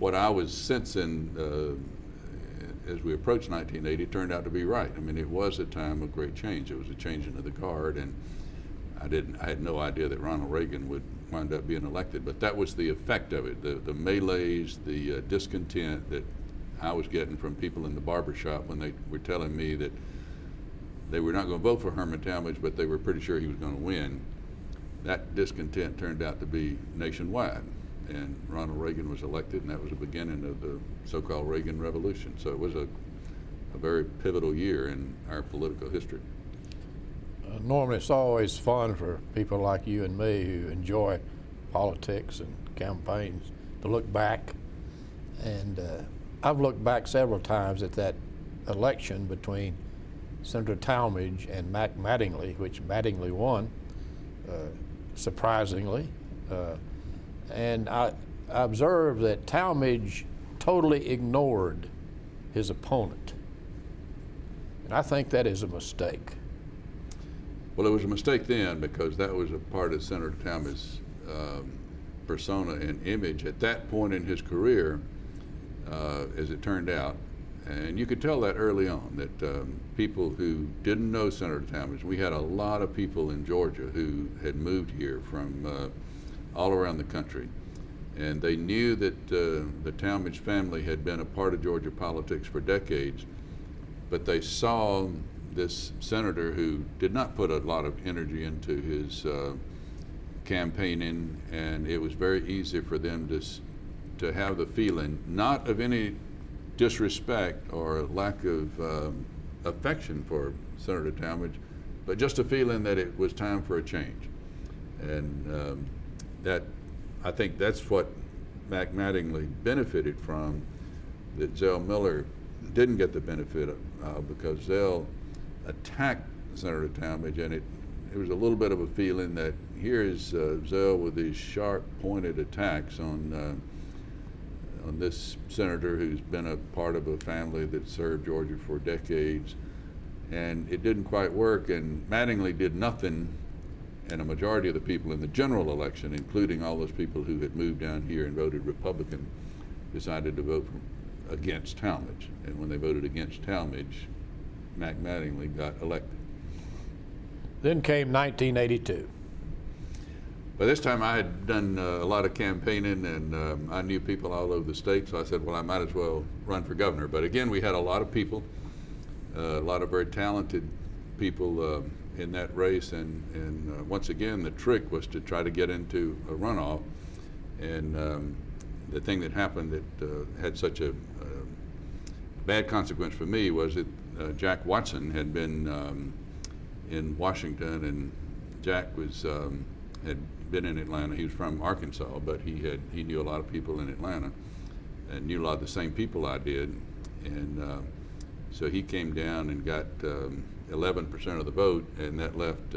what I was sensing as we approached 1980 turned out to be right. I mean, it was a time of great change. It was a changing of the guard, and I had no idea that Ronald Reagan would wind up being elected, but that was the effect of it, the melees, the discontent that I was getting from people in the barbershop when they were telling me that they were not going to vote for Herman Talmadge, but they were pretty sure he was going to win. That discontent turned out to be nationwide, and Ronald Reagan was elected, and that was the beginning of the so-called Reagan Revolution. So it was a very pivotal year in our political history. Norman, it's always fun for people like you and me who enjoy politics and campaigns to look back. And I've looked back several times at that election between Senator Talmadge and Mac Mattingly, which Mattingly won, surprisingly. And I observed that Talmadge totally ignored his opponent. And I think that is a mistake. Well, it was a mistake then because that was a part of Senator Talmadge's persona and image at that point in his career, as it turned out. And you could tell that early on, that people who didn't know Senator Talmadge, we had a lot of people in Georgia who had moved here from all around the country. And they knew that the Talmadge family had been a part of Georgia politics for decades, but they saw this senator who did not put a lot of energy into his campaigning, and it was very easy for them to have the feeling, not of any disrespect or lack of affection for Senator Talmadge, but just a feeling that it was time for a change. And that, I think that's what Mac Mattingly benefited from, that Zell Miller didn't get the benefit of, because Zell attacked Senator Talmadge, and it was a little bit of a feeling that here is Zell with these sharp, pointed attacks on this senator who's been a part of a family that served Georgia for decades, and it didn't quite work. And Mattingly did nothing, and a majority of the people in the general election, including all those people who had moved down here and voted Republican, decided to vote against Talmadge. And when they voted against Talmadge, Mac Mattingly got elected. Then came 1982. By this time I had done a lot of campaigning, and I knew people all over the state, so I said, well, I might as well run for governor. But again, we had a lot of people, a lot of very talented people in that race, and once again, the trick was to try to get into a runoff. And the thing that happened that had such a bad consequence for me was that Jack Watson had been in Washington, and Jack was had been in Atlanta. He was from Arkansas, but he knew a lot of people in Atlanta and knew a lot of the same people I did. And so he came down and got 11% of the vote, and that left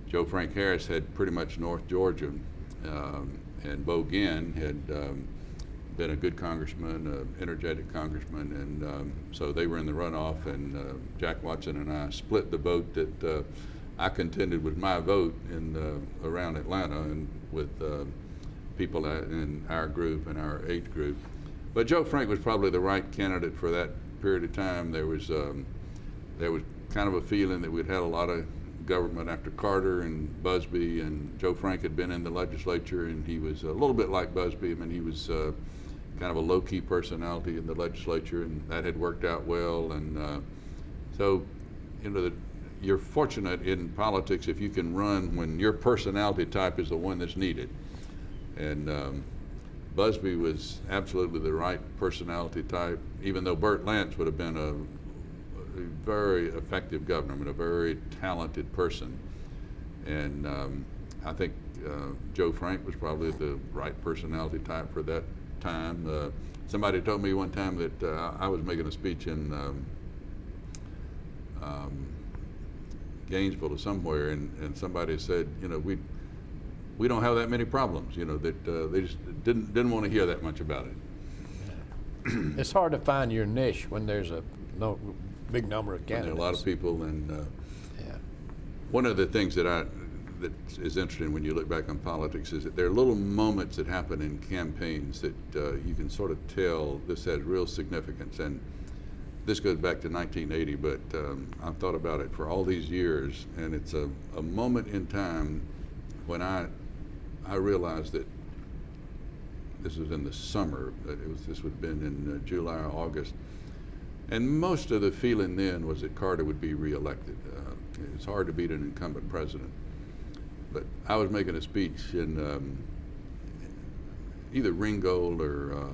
Joe Frank Harris had pretty much North Georgia, and Bo Ginn had been a good congressman, an energetic congressman, and so they were in the runoff, and Jack Watson and I split the vote that I contended was my vote in around Atlanta, and with people in our group and our age group. But Joe Frank was probably the right candidate for that period of time. There was kind of a feeling that we'd had a lot of government after Carter and Busbee, and Joe Frank had been in the legislature, and he was a little bit like Busbee. I mean, he was kind of a low-key personality in the legislature, and that had worked out well. And so, you know, you're fortunate in politics if you can run when your personality type is the one that's needed. And Busbee was absolutely the right personality type, even though Burt Lance would have been a very effective governor, I mean, a very talented person. And I think Joe Frank was probably the right personality type for that time. Somebody told me one time that I was making a speech in Gainesville or somewhere, and somebody said, you know, we don't have that many problems, you know, that they just didn't want to hear that much about it. Yeah. It's hard to find your niche when there's a big number of candidates. There are a lot of people, and yeah. one of the things that that is interesting when you look back on politics is that there are little moments that happen in campaigns that you can sort of tell this has real significance. And this goes back to 1980, but I've thought about it for all these years, and it's a moment in time when I realized that this was in the summer. This would have been in July or August. And most of the feeling then was that Carter would be reelected. It's hard to beat an incumbent president. But I was making a speech in either Ringgold or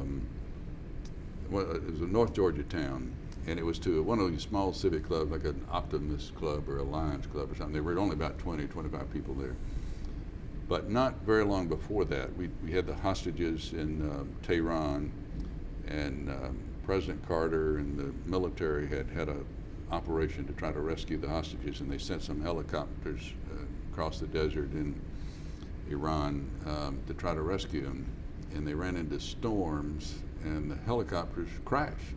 well, it was a North Georgia town, and it was to one of these small civic clubs, like an Optimist Club or a Lions Club or something. There were only about 20, 25 people there. But not very long before that, we had the hostages in Tehran, and President Carter and the military had an operation to try to rescue the hostages, and they sent some helicopters across the desert in Iran to try to rescue them. And they ran into storms, and the helicopters crashed.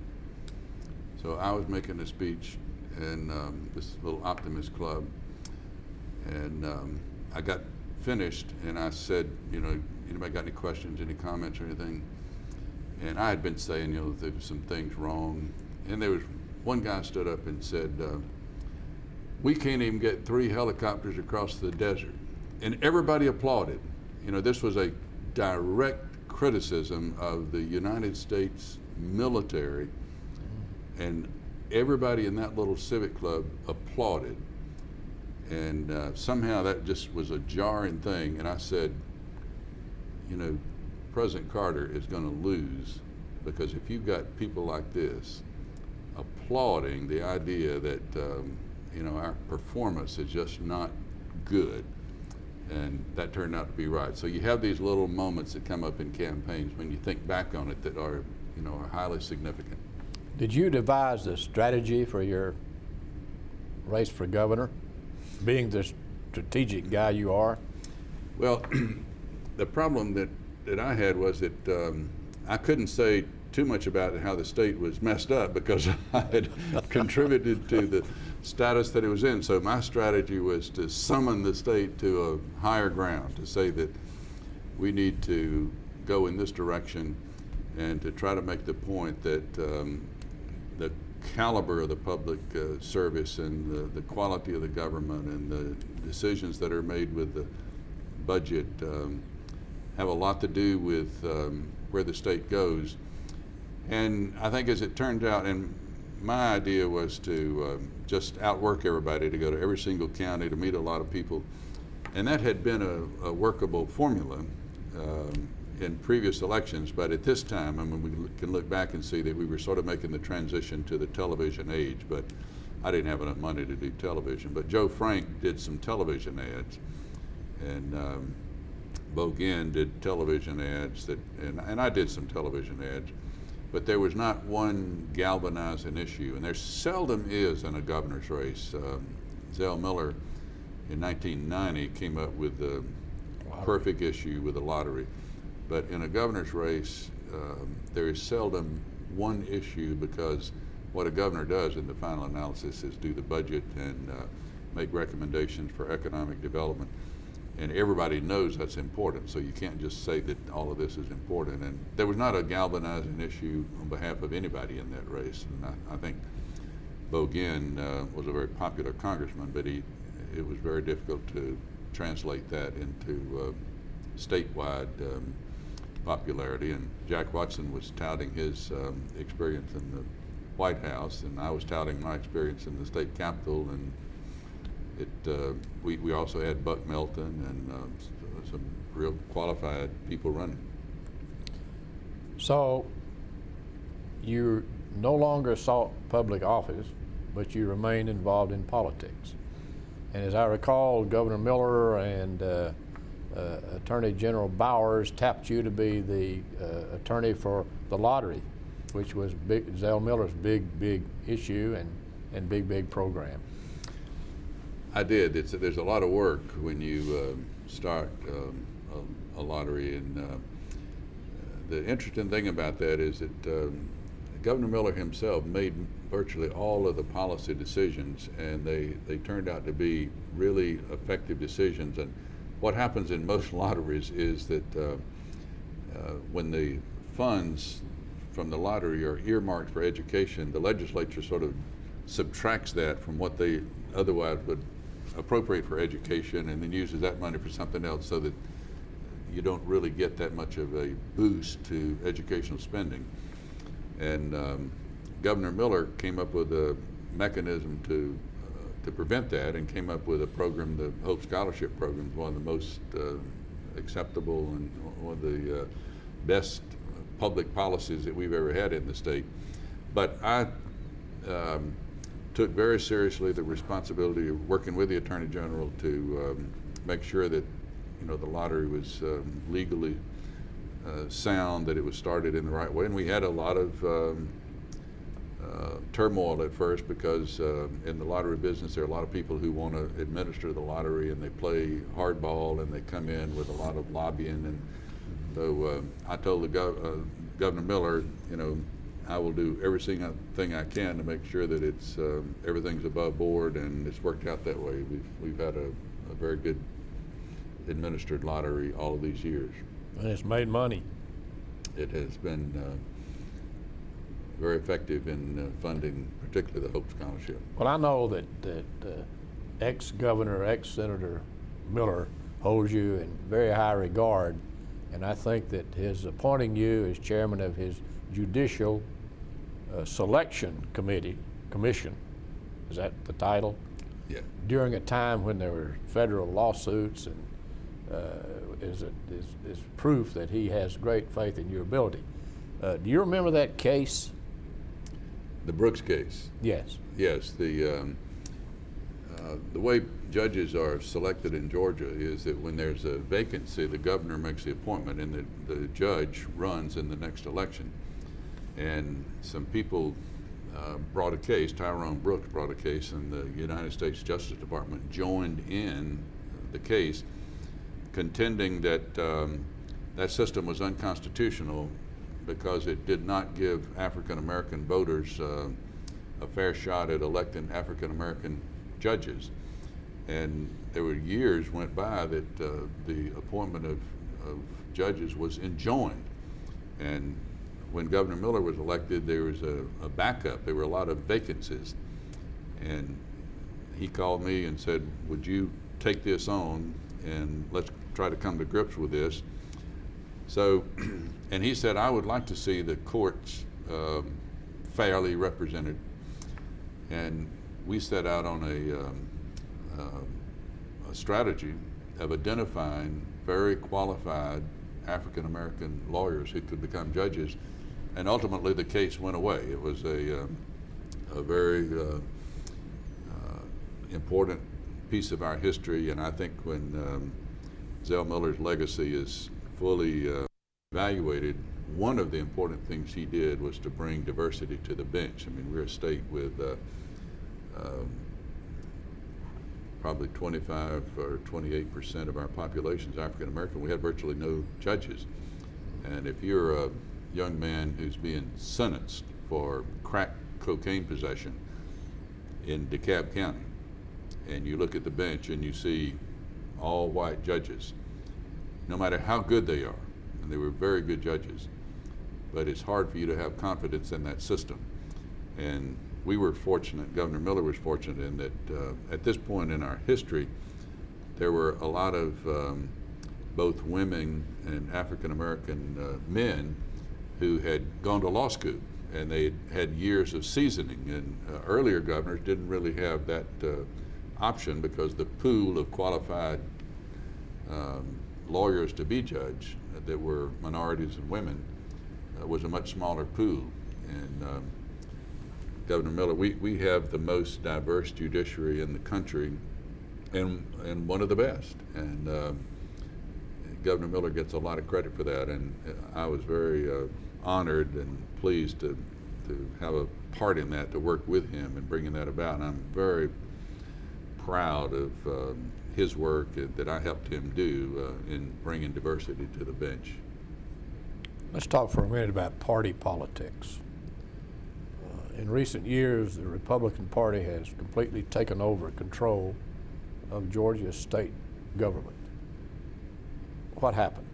So I was making a speech in this little Optimist Club, and I got finished, and I said, you know, anybody got any questions, any comments or anything? And I had been saying, you know, there was some things wrong. And there was one guy stood up and said, we can't even get 3 helicopters across the desert. And everybody applauded. You know, this was a direct criticism of the United States military, and everybody in that little civic club applauded. And somehow that just was a jarring thing. And I said, you know, President Carter is going to lose, because if you've got people like this applauding the idea that you know, our performance is just not good, and that turned out to be right. So you have these little moments that come up in campaigns when you think back on it that are, you know, are highly significant. Did you devise the strategy for your race for governor, being the strategic guy you are? Well, the problem that I had was that I couldn't say too much about how the state was messed up, because I had contributed to the status that it was in. So my strategy was to summon the state to a higher ground, to say that we need to go in this direction, and to try to make the point that the caliber of the public service and the quality of the government and the decisions that are made with the budget have a lot to do with where the state goes. And I think, as it turned out, and my idea was to just outwork everybody, to go to every single county, to meet a lot of people. And that had been a workable formula in previous elections, but at this time, I mean, we can look back and see that we were sort of making the transition to the television age, but I didn't have enough money to do television. But Joe Frank did some television ads, and Bo Ginn did television ads, and I did some television ads, but there was not one galvanizing issue, and there seldom is in a governor's race. Zell Miller in 1990 came up with the perfect issue with the lottery. But in a governor's race, there is seldom one issue, because what a governor does in the final analysis is do the budget and make recommendations for economic development. And everybody knows that's important, so you can't just say that all of this is important. And there was not a galvanizing issue on behalf of anybody in that race. And I think Bo Ginn was a very popular congressman, but it was very difficult to translate that into statewide popularity. And Jack Watson was touting his experience in the White House, and I was touting my experience in the state capitol. And we also had Buck Melton and some real qualified people running. So you no longer sought public office, but you remained involved in politics. And as I recall, Governor Miller and Attorney General Bowers tapped you to be the attorney for the lottery, which was Zell Miller's big issue and big program. I did. There's a lot of work when you start a lottery, and the interesting thing about that is that Governor Miller himself made virtually all of the policy decisions, and they turned out to be really effective decisions. And what happens in most lotteries is that when the funds from the lottery are earmarked for education, the legislature sort of subtracts that from what they otherwise would appropriate for education, and then uses that money for something else, so that you don't really get that much of a boost to educational spending. And Governor Miller came up with a mechanism to prevent that, and came up with a program, the Hope Scholarship Program, one of the most acceptable and one of the best public policies that we've ever had in the state. But I took very seriously the responsibility of working with the Attorney General to make sure that the lottery was legally sound, that it was started in the right way. And we had a lot of turmoil at first, because in the lottery business there are a lot of people who want to administer the lottery, and they play hardball, and they come in with a lot of lobbying. And so I told the Governor Miller, I will do everything I can to make sure that it's everything's above board, and it's worked out that way. We've had a very good administered lottery all of these years. And it's made money. It has been very effective in funding, particularly the Hope Scholarship. Well, I know that ex-governor, ex-senator Miller holds you in very high regard, and I think that his appointing you as chairman of his Judicial Selection Commission, is that the title? Yeah. During a time when there were federal lawsuits, and is proof that he has great faith in your ability. Do you remember that case? The Brooks case? Yes. Yes. The way judges are selected in Georgia is that when there's a vacancy, the governor makes the appointment, and the judge runs in the next election. And some people brought a case, Tyrone Brooks brought a case, and the United States Justice Department joined in the case, contending that that system was unconstitutional because it did not give African American voters a fair shot at electing African American judges. And there were years went by that the appointment of judges was enjoined. And when Governor Miller was elected, there was a backup. There were a lot of vacancies. And he called me and said, would you take this on, and let's try to come to grips with this. So, and he said, I would like to see the courts fairly represented. And we set out on a strategy of identifying very qualified African American lawyers who could become judges. And ultimately the case went away. It was a very important piece of our history, and I think when Zell Miller's legacy is fully evaluated, one of the important things he did was to bring diversity to the bench. I mean, we're a state with probably 25 or 28% of our population is African American. We had virtually no judges. And if you're a young man who's being sentenced for crack cocaine possession in DeKalb County, and you look at the bench and you see all white judges, no matter how good they are, and they were very good judges, but it's hard for you to have confidence in that system. And we were fortunate, Governor Miller was fortunate in that at this point in our history, there were a lot of both women and African American men who had gone to law school, and they had years of seasoning. And earlier governors didn't really have that option, because the pool of qualified lawyers to be judge that were minorities and women was a much smaller pool. And Governor Miller, we have the most diverse judiciary in the country, and one of the best. And Governor Miller gets a lot of credit for that, and I was very honored and pleased to have a part in that, to work with him in bringing that about. And I'm very proud of his work that I helped him do in bringing diversity to the bench. Let's talk for a minute about party politics. in recent years, the Republican Party has completely taken over control of Georgia's state government. What happened?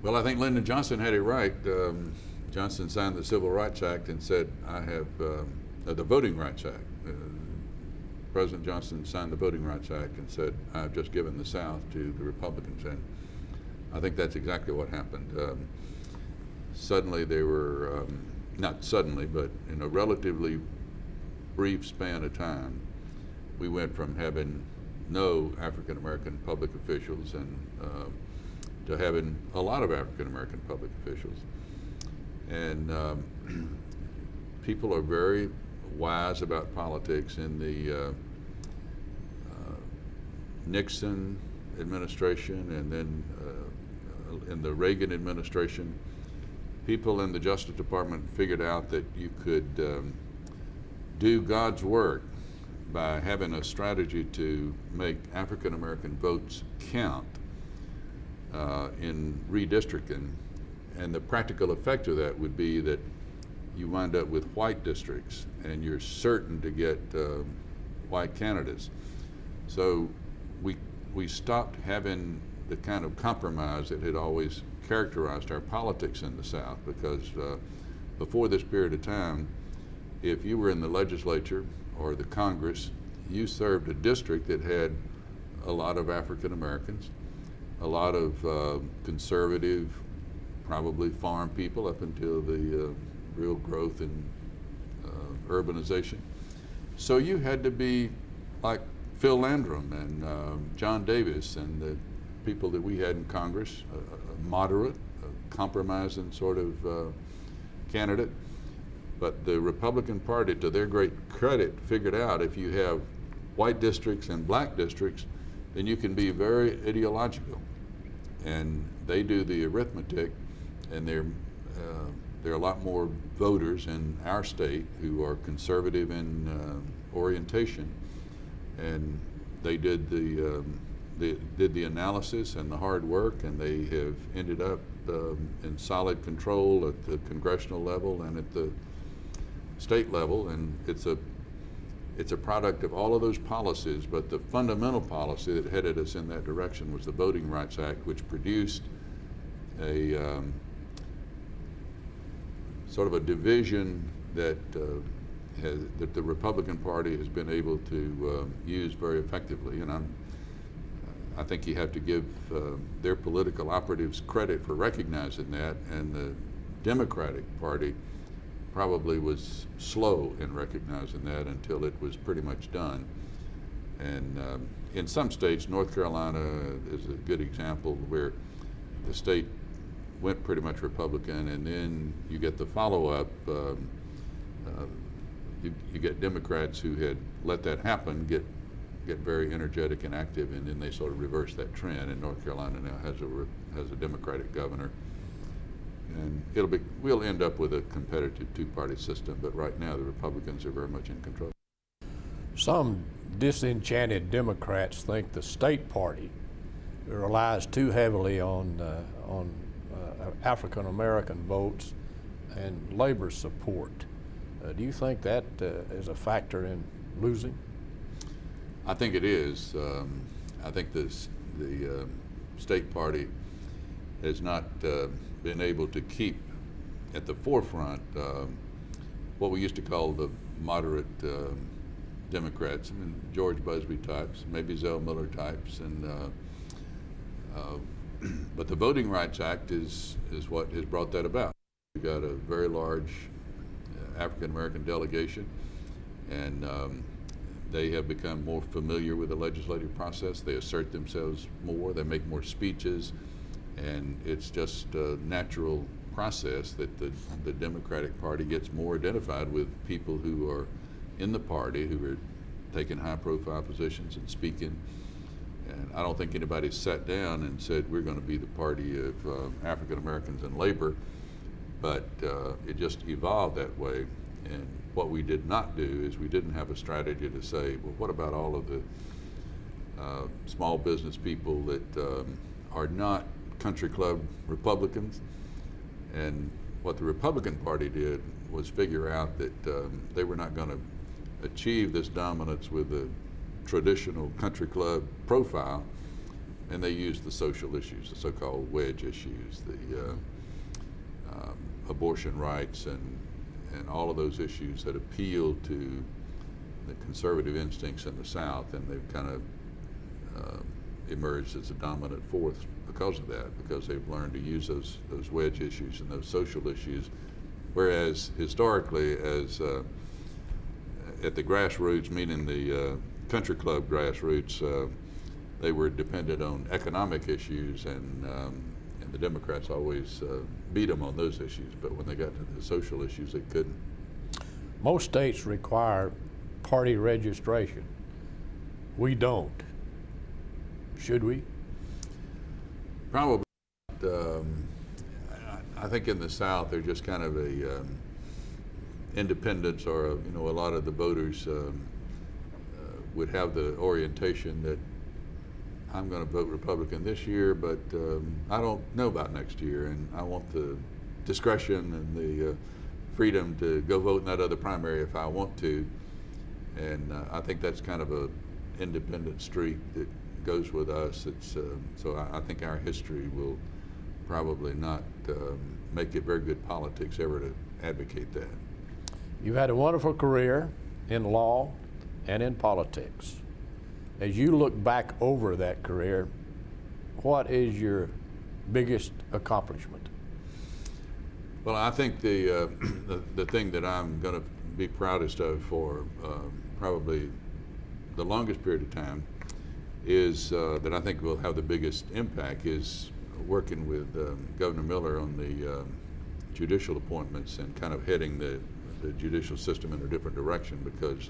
Well, I think Lyndon Johnson had it right. Johnson signed the Civil Rights Act and said, I have the Voting Rights Act. President Johnson signed the Voting Rights Act and said, I've just given the South to the Republicans. And I think that's exactly what happened. Suddenly they were, not suddenly, but in a relatively brief span of time, we went from having no African American public officials and to having a lot of African American public officials. And people are very wise about politics. In the Nixon administration and then in the Reagan administration, people in the Justice Department figured out that you could do God's work by having a strategy to make African American votes count in redistricting. And the practical effect of that would be that you wind up with white districts and you're certain to get white candidates. So we stopped having the kind of compromise that had always characterized our politics in the South, because before this period of time, if you were in the legislature or the Congress, you served a district that had a lot of African Americans, a lot of conservative, probably farm people up until the real growth in urbanization. So you had to be like Phil Landrum and John Davis and the people that we had in Congress, a moderate, a compromising sort of candidate. But the Republican Party, to their great credit, figured out if you have white districts and black districts, then you can be very ideological. And they do the arithmetic, and there are a lot more voters in our state who are conservative in orientation, and they did the analysis and the hard work, and they have ended up in solid control at the congressional level and at the state level. And it's a product of all of those policies, but the fundamental policy that headed us in that direction was the Voting Rights Act, which produced a sort of a division that that the Republican Party has been able to use very effectively. And I think you have to give their political operatives credit for recognizing that, and the Democratic Party probably was slow in recognizing that until it was pretty much done. And in some states, North Carolina is a good example where the state went pretty much Republican, and then you get the follow-up. You get Democrats who had let that happen get very energetic and active, and then they sort of reverse that trend. And North Carolina now has a Democratic governor, and we'll end up with a competitive two-party system. But right now, the Republicans are very much in control. Some disenchanted Democrats think the state party relies too heavily on African American votes and labor support. Do you think that is a factor in losing? I think it is. I think the state party has not been able to keep at the forefront what we used to call the moderate Democrats. I mean, George Busbee types, maybe Zell Miller types, and but the Voting Rights Act is what has brought that about. We've got a very large African American delegation, and they have become more familiar with the legislative process. They assert themselves more, they make more speeches, and it's just a natural process that the Democratic Party gets more identified with people who are in the party, who are taking high-profile positions and speaking. And I don't think anybody's sat down and said, we're going to be the party of African Americans and labor, but it just evolved that way. And what we did not do is we didn't have a strategy to say, well, what about all of the small business people that are not country club Republicans? And what the Republican Party did was figure out that they were not going to achieve this dominance with the traditional country club profile, and they used the social issues, the so-called wedge issues, the abortion rights, and all of those issues that appeal to the conservative instincts in the South, and they've kind of emerged as a dominant force because of that, because they've learned to use those wedge issues and those social issues, whereas historically, as at the grassroots, meaning the country club grassroots, they were dependent on economic issues, and the Democrats always beat them on those issues. But when they got to the social issues, they couldn't. Most states require party registration. We don't. Should we? Probably. I think in the South, they're just kind of a independents, or a lot of the voters would have the orientation that I'm going to vote Republican this year, but I don't know about next year, and I want the discretion and the freedom to go vote in that other primary if I want to. And I think that's kind of a independent streak that goes with us. It's so I think our history will probably not make it very good politics ever to advocate that. You've had a wonderful career in law and in politics. As you look back over that career, what is your biggest accomplishment? Well, I think the thing that I'm going to be proudest of for probably the longest period of time is that I think will have the biggest impact is working with Governor Miller on the judicial appointments and kind of heading the judicial system in a different direction, because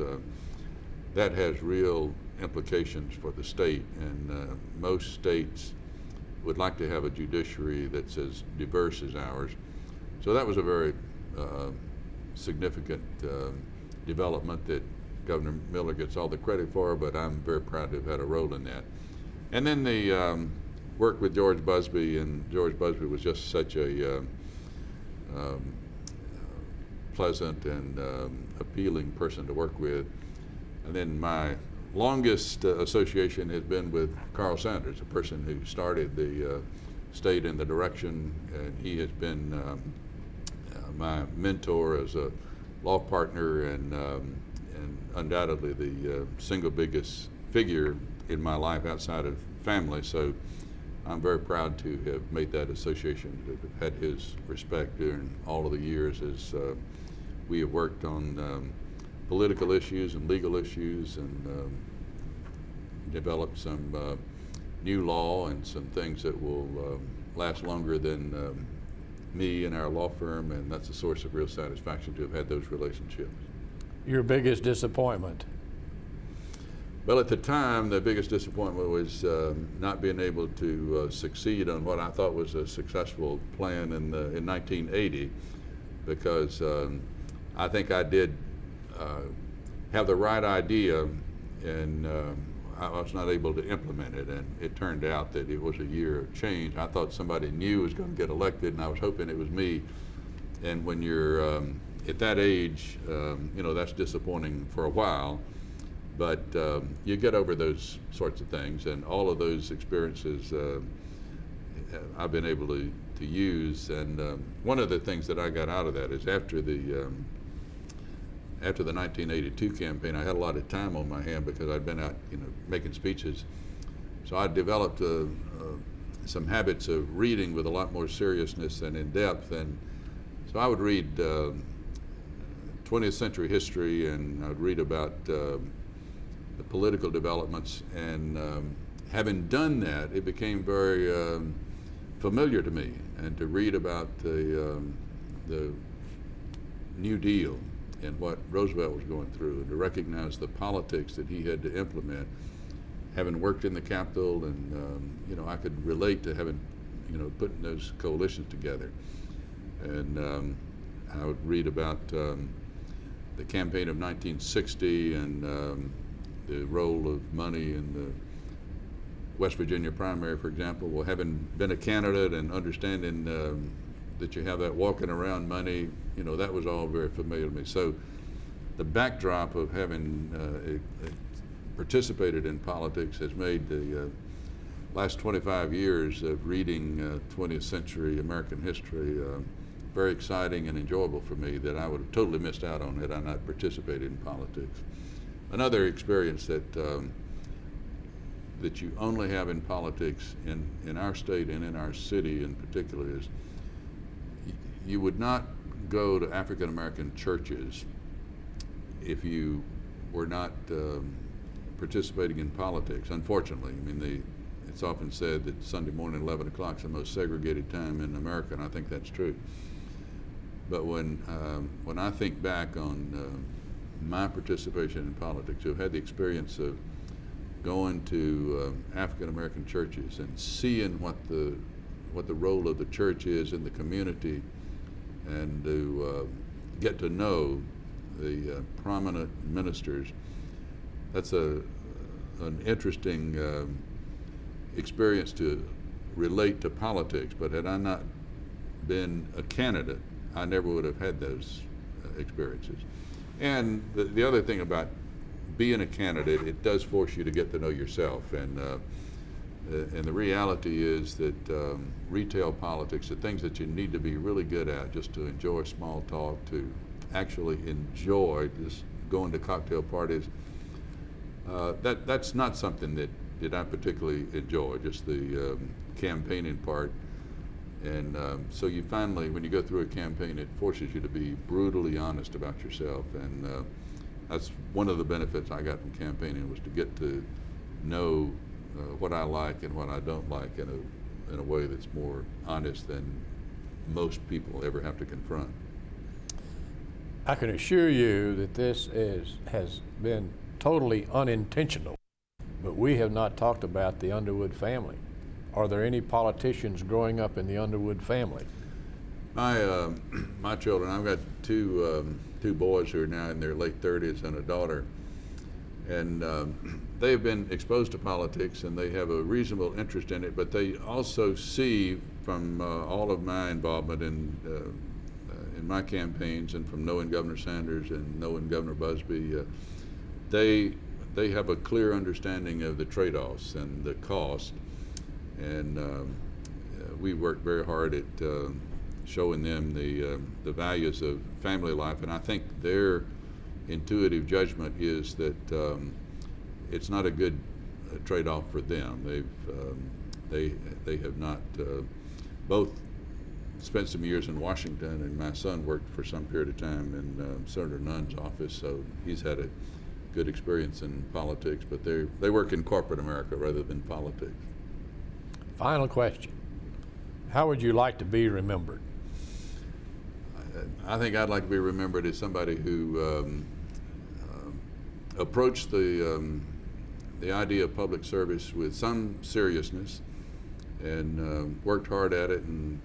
that has real implications for the state, and most states would like to have a judiciary that's as diverse as ours. So that was a very significant development that Governor Miller gets all the credit for, but I'm very proud to have had a role in that. And then the work with George Busbee, and George Busbee was just such a pleasant and appealing person to work with. And then my longest association has been with Carl Sanders, a person who started the state in the direction, and he has been my mentor as a law partner, and undoubtedly the single biggest figure in my life outside of family. So I'm very proud to have made that association, to have had his respect during all of the years as we have worked on political issues and legal issues, and developed some new law and some things that will last longer than me and our law firm, and that's a source of real satisfaction to have had those relationships. Your biggest disappointment? Well, at the time, the biggest disappointment was not being able to succeed on what I thought was a successful plan in 1980, because I think I did have the right idea, and I was not able to implement it, and it turned out that it was a year of change. I thought somebody new was going to get elected, and I was hoping it was me. And when you're at that age, that's disappointing for a while, but you get over those sorts of things, and all of those experiences I've been able to use. And one of the things that I got out of that is after the 1982 campaign, I had a lot of time on my hand because I'd been out, making speeches. So I developed some habits of reading with a lot more seriousness and in depth. And so I would read 20th century history, and I would read about the political developments. And having done that, it became very familiar to me. And to read about the New Deal and what Roosevelt was going through, and to recognize the politics that he had to implement, having worked in the Capitol, and I could relate to having, putting those coalitions together. And I would read about the campaign of 1960 and the role of money in the West Virginia primary, for example. Well, having been a candidate and understanding that you have that walking around money, that was all very familiar to me. So the backdrop of having participated in politics has made the last 25 years of reading 20th century American history very exciting and enjoyable for me, that I would have totally missed out on had I not participated in politics. Another experience that you only have in politics in our state and in our city in particular is you would not go to African American churches if you were not participating in politics, unfortunately. I mean, it's often said that Sunday morning 11 o'clock is the most segregated time in America, and I think that's true. But when I think back on my participation in politics, I've had the experience of going to African American churches and seeing what the role of the church is in the community, and to get to know the prominent ministers. That's an interesting experience to relate to politics, but had I not been a candidate, I never would have had those experiences. And the other thing about being a candidate, it does force you to get to know yourself, and the reality is that retail politics, the things that you need to be really good at just to enjoy small talk, to actually enjoy just going to cocktail parties, that's not something that I particularly enjoy, just the campaigning part. And so you finally, when you go through a campaign, it forces you to be brutally honest about yourself, and that's one of the benefits I got from campaigning, was to get to know what I like and what I don't like in a way that's more honest than most people ever have to confront. I can assure you that this has been totally unintentional, but we have not talked about the Underwood family. Are there any politicians growing up in the Underwood family? My children, I've got two boys who are now in their late 30s and a daughter, and they have been exposed to politics and they have a reasonable interest in it, but they also see from all of my involvement in my campaigns and from knowing Governor Sanders and knowing Governor Busbee, they have a clear understanding of the trade-offs and the cost, and we work very hard at showing them the values of family life, and I think their intuitive judgment is that it's not a good trade-off for them. They have not both spent some years in Washington, and my son worked for some period of time in Senator Nunn's office, so he's had a good experience in politics, but they work in corporate America rather than politics. Final question. How would you like to be remembered? I think I'd like to be remembered as somebody who approached the idea of public service with some seriousness, and worked hard at it, and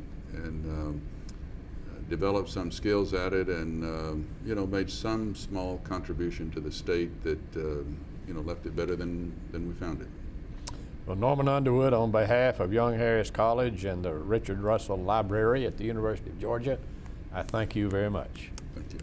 developed some skills at it, and made some small contribution to the state that left it better than we found it. Well, Norman Underwood, on behalf of Young Harris College and the Richard Russell Library at the University of Georgia, I thank you very much. Thank you.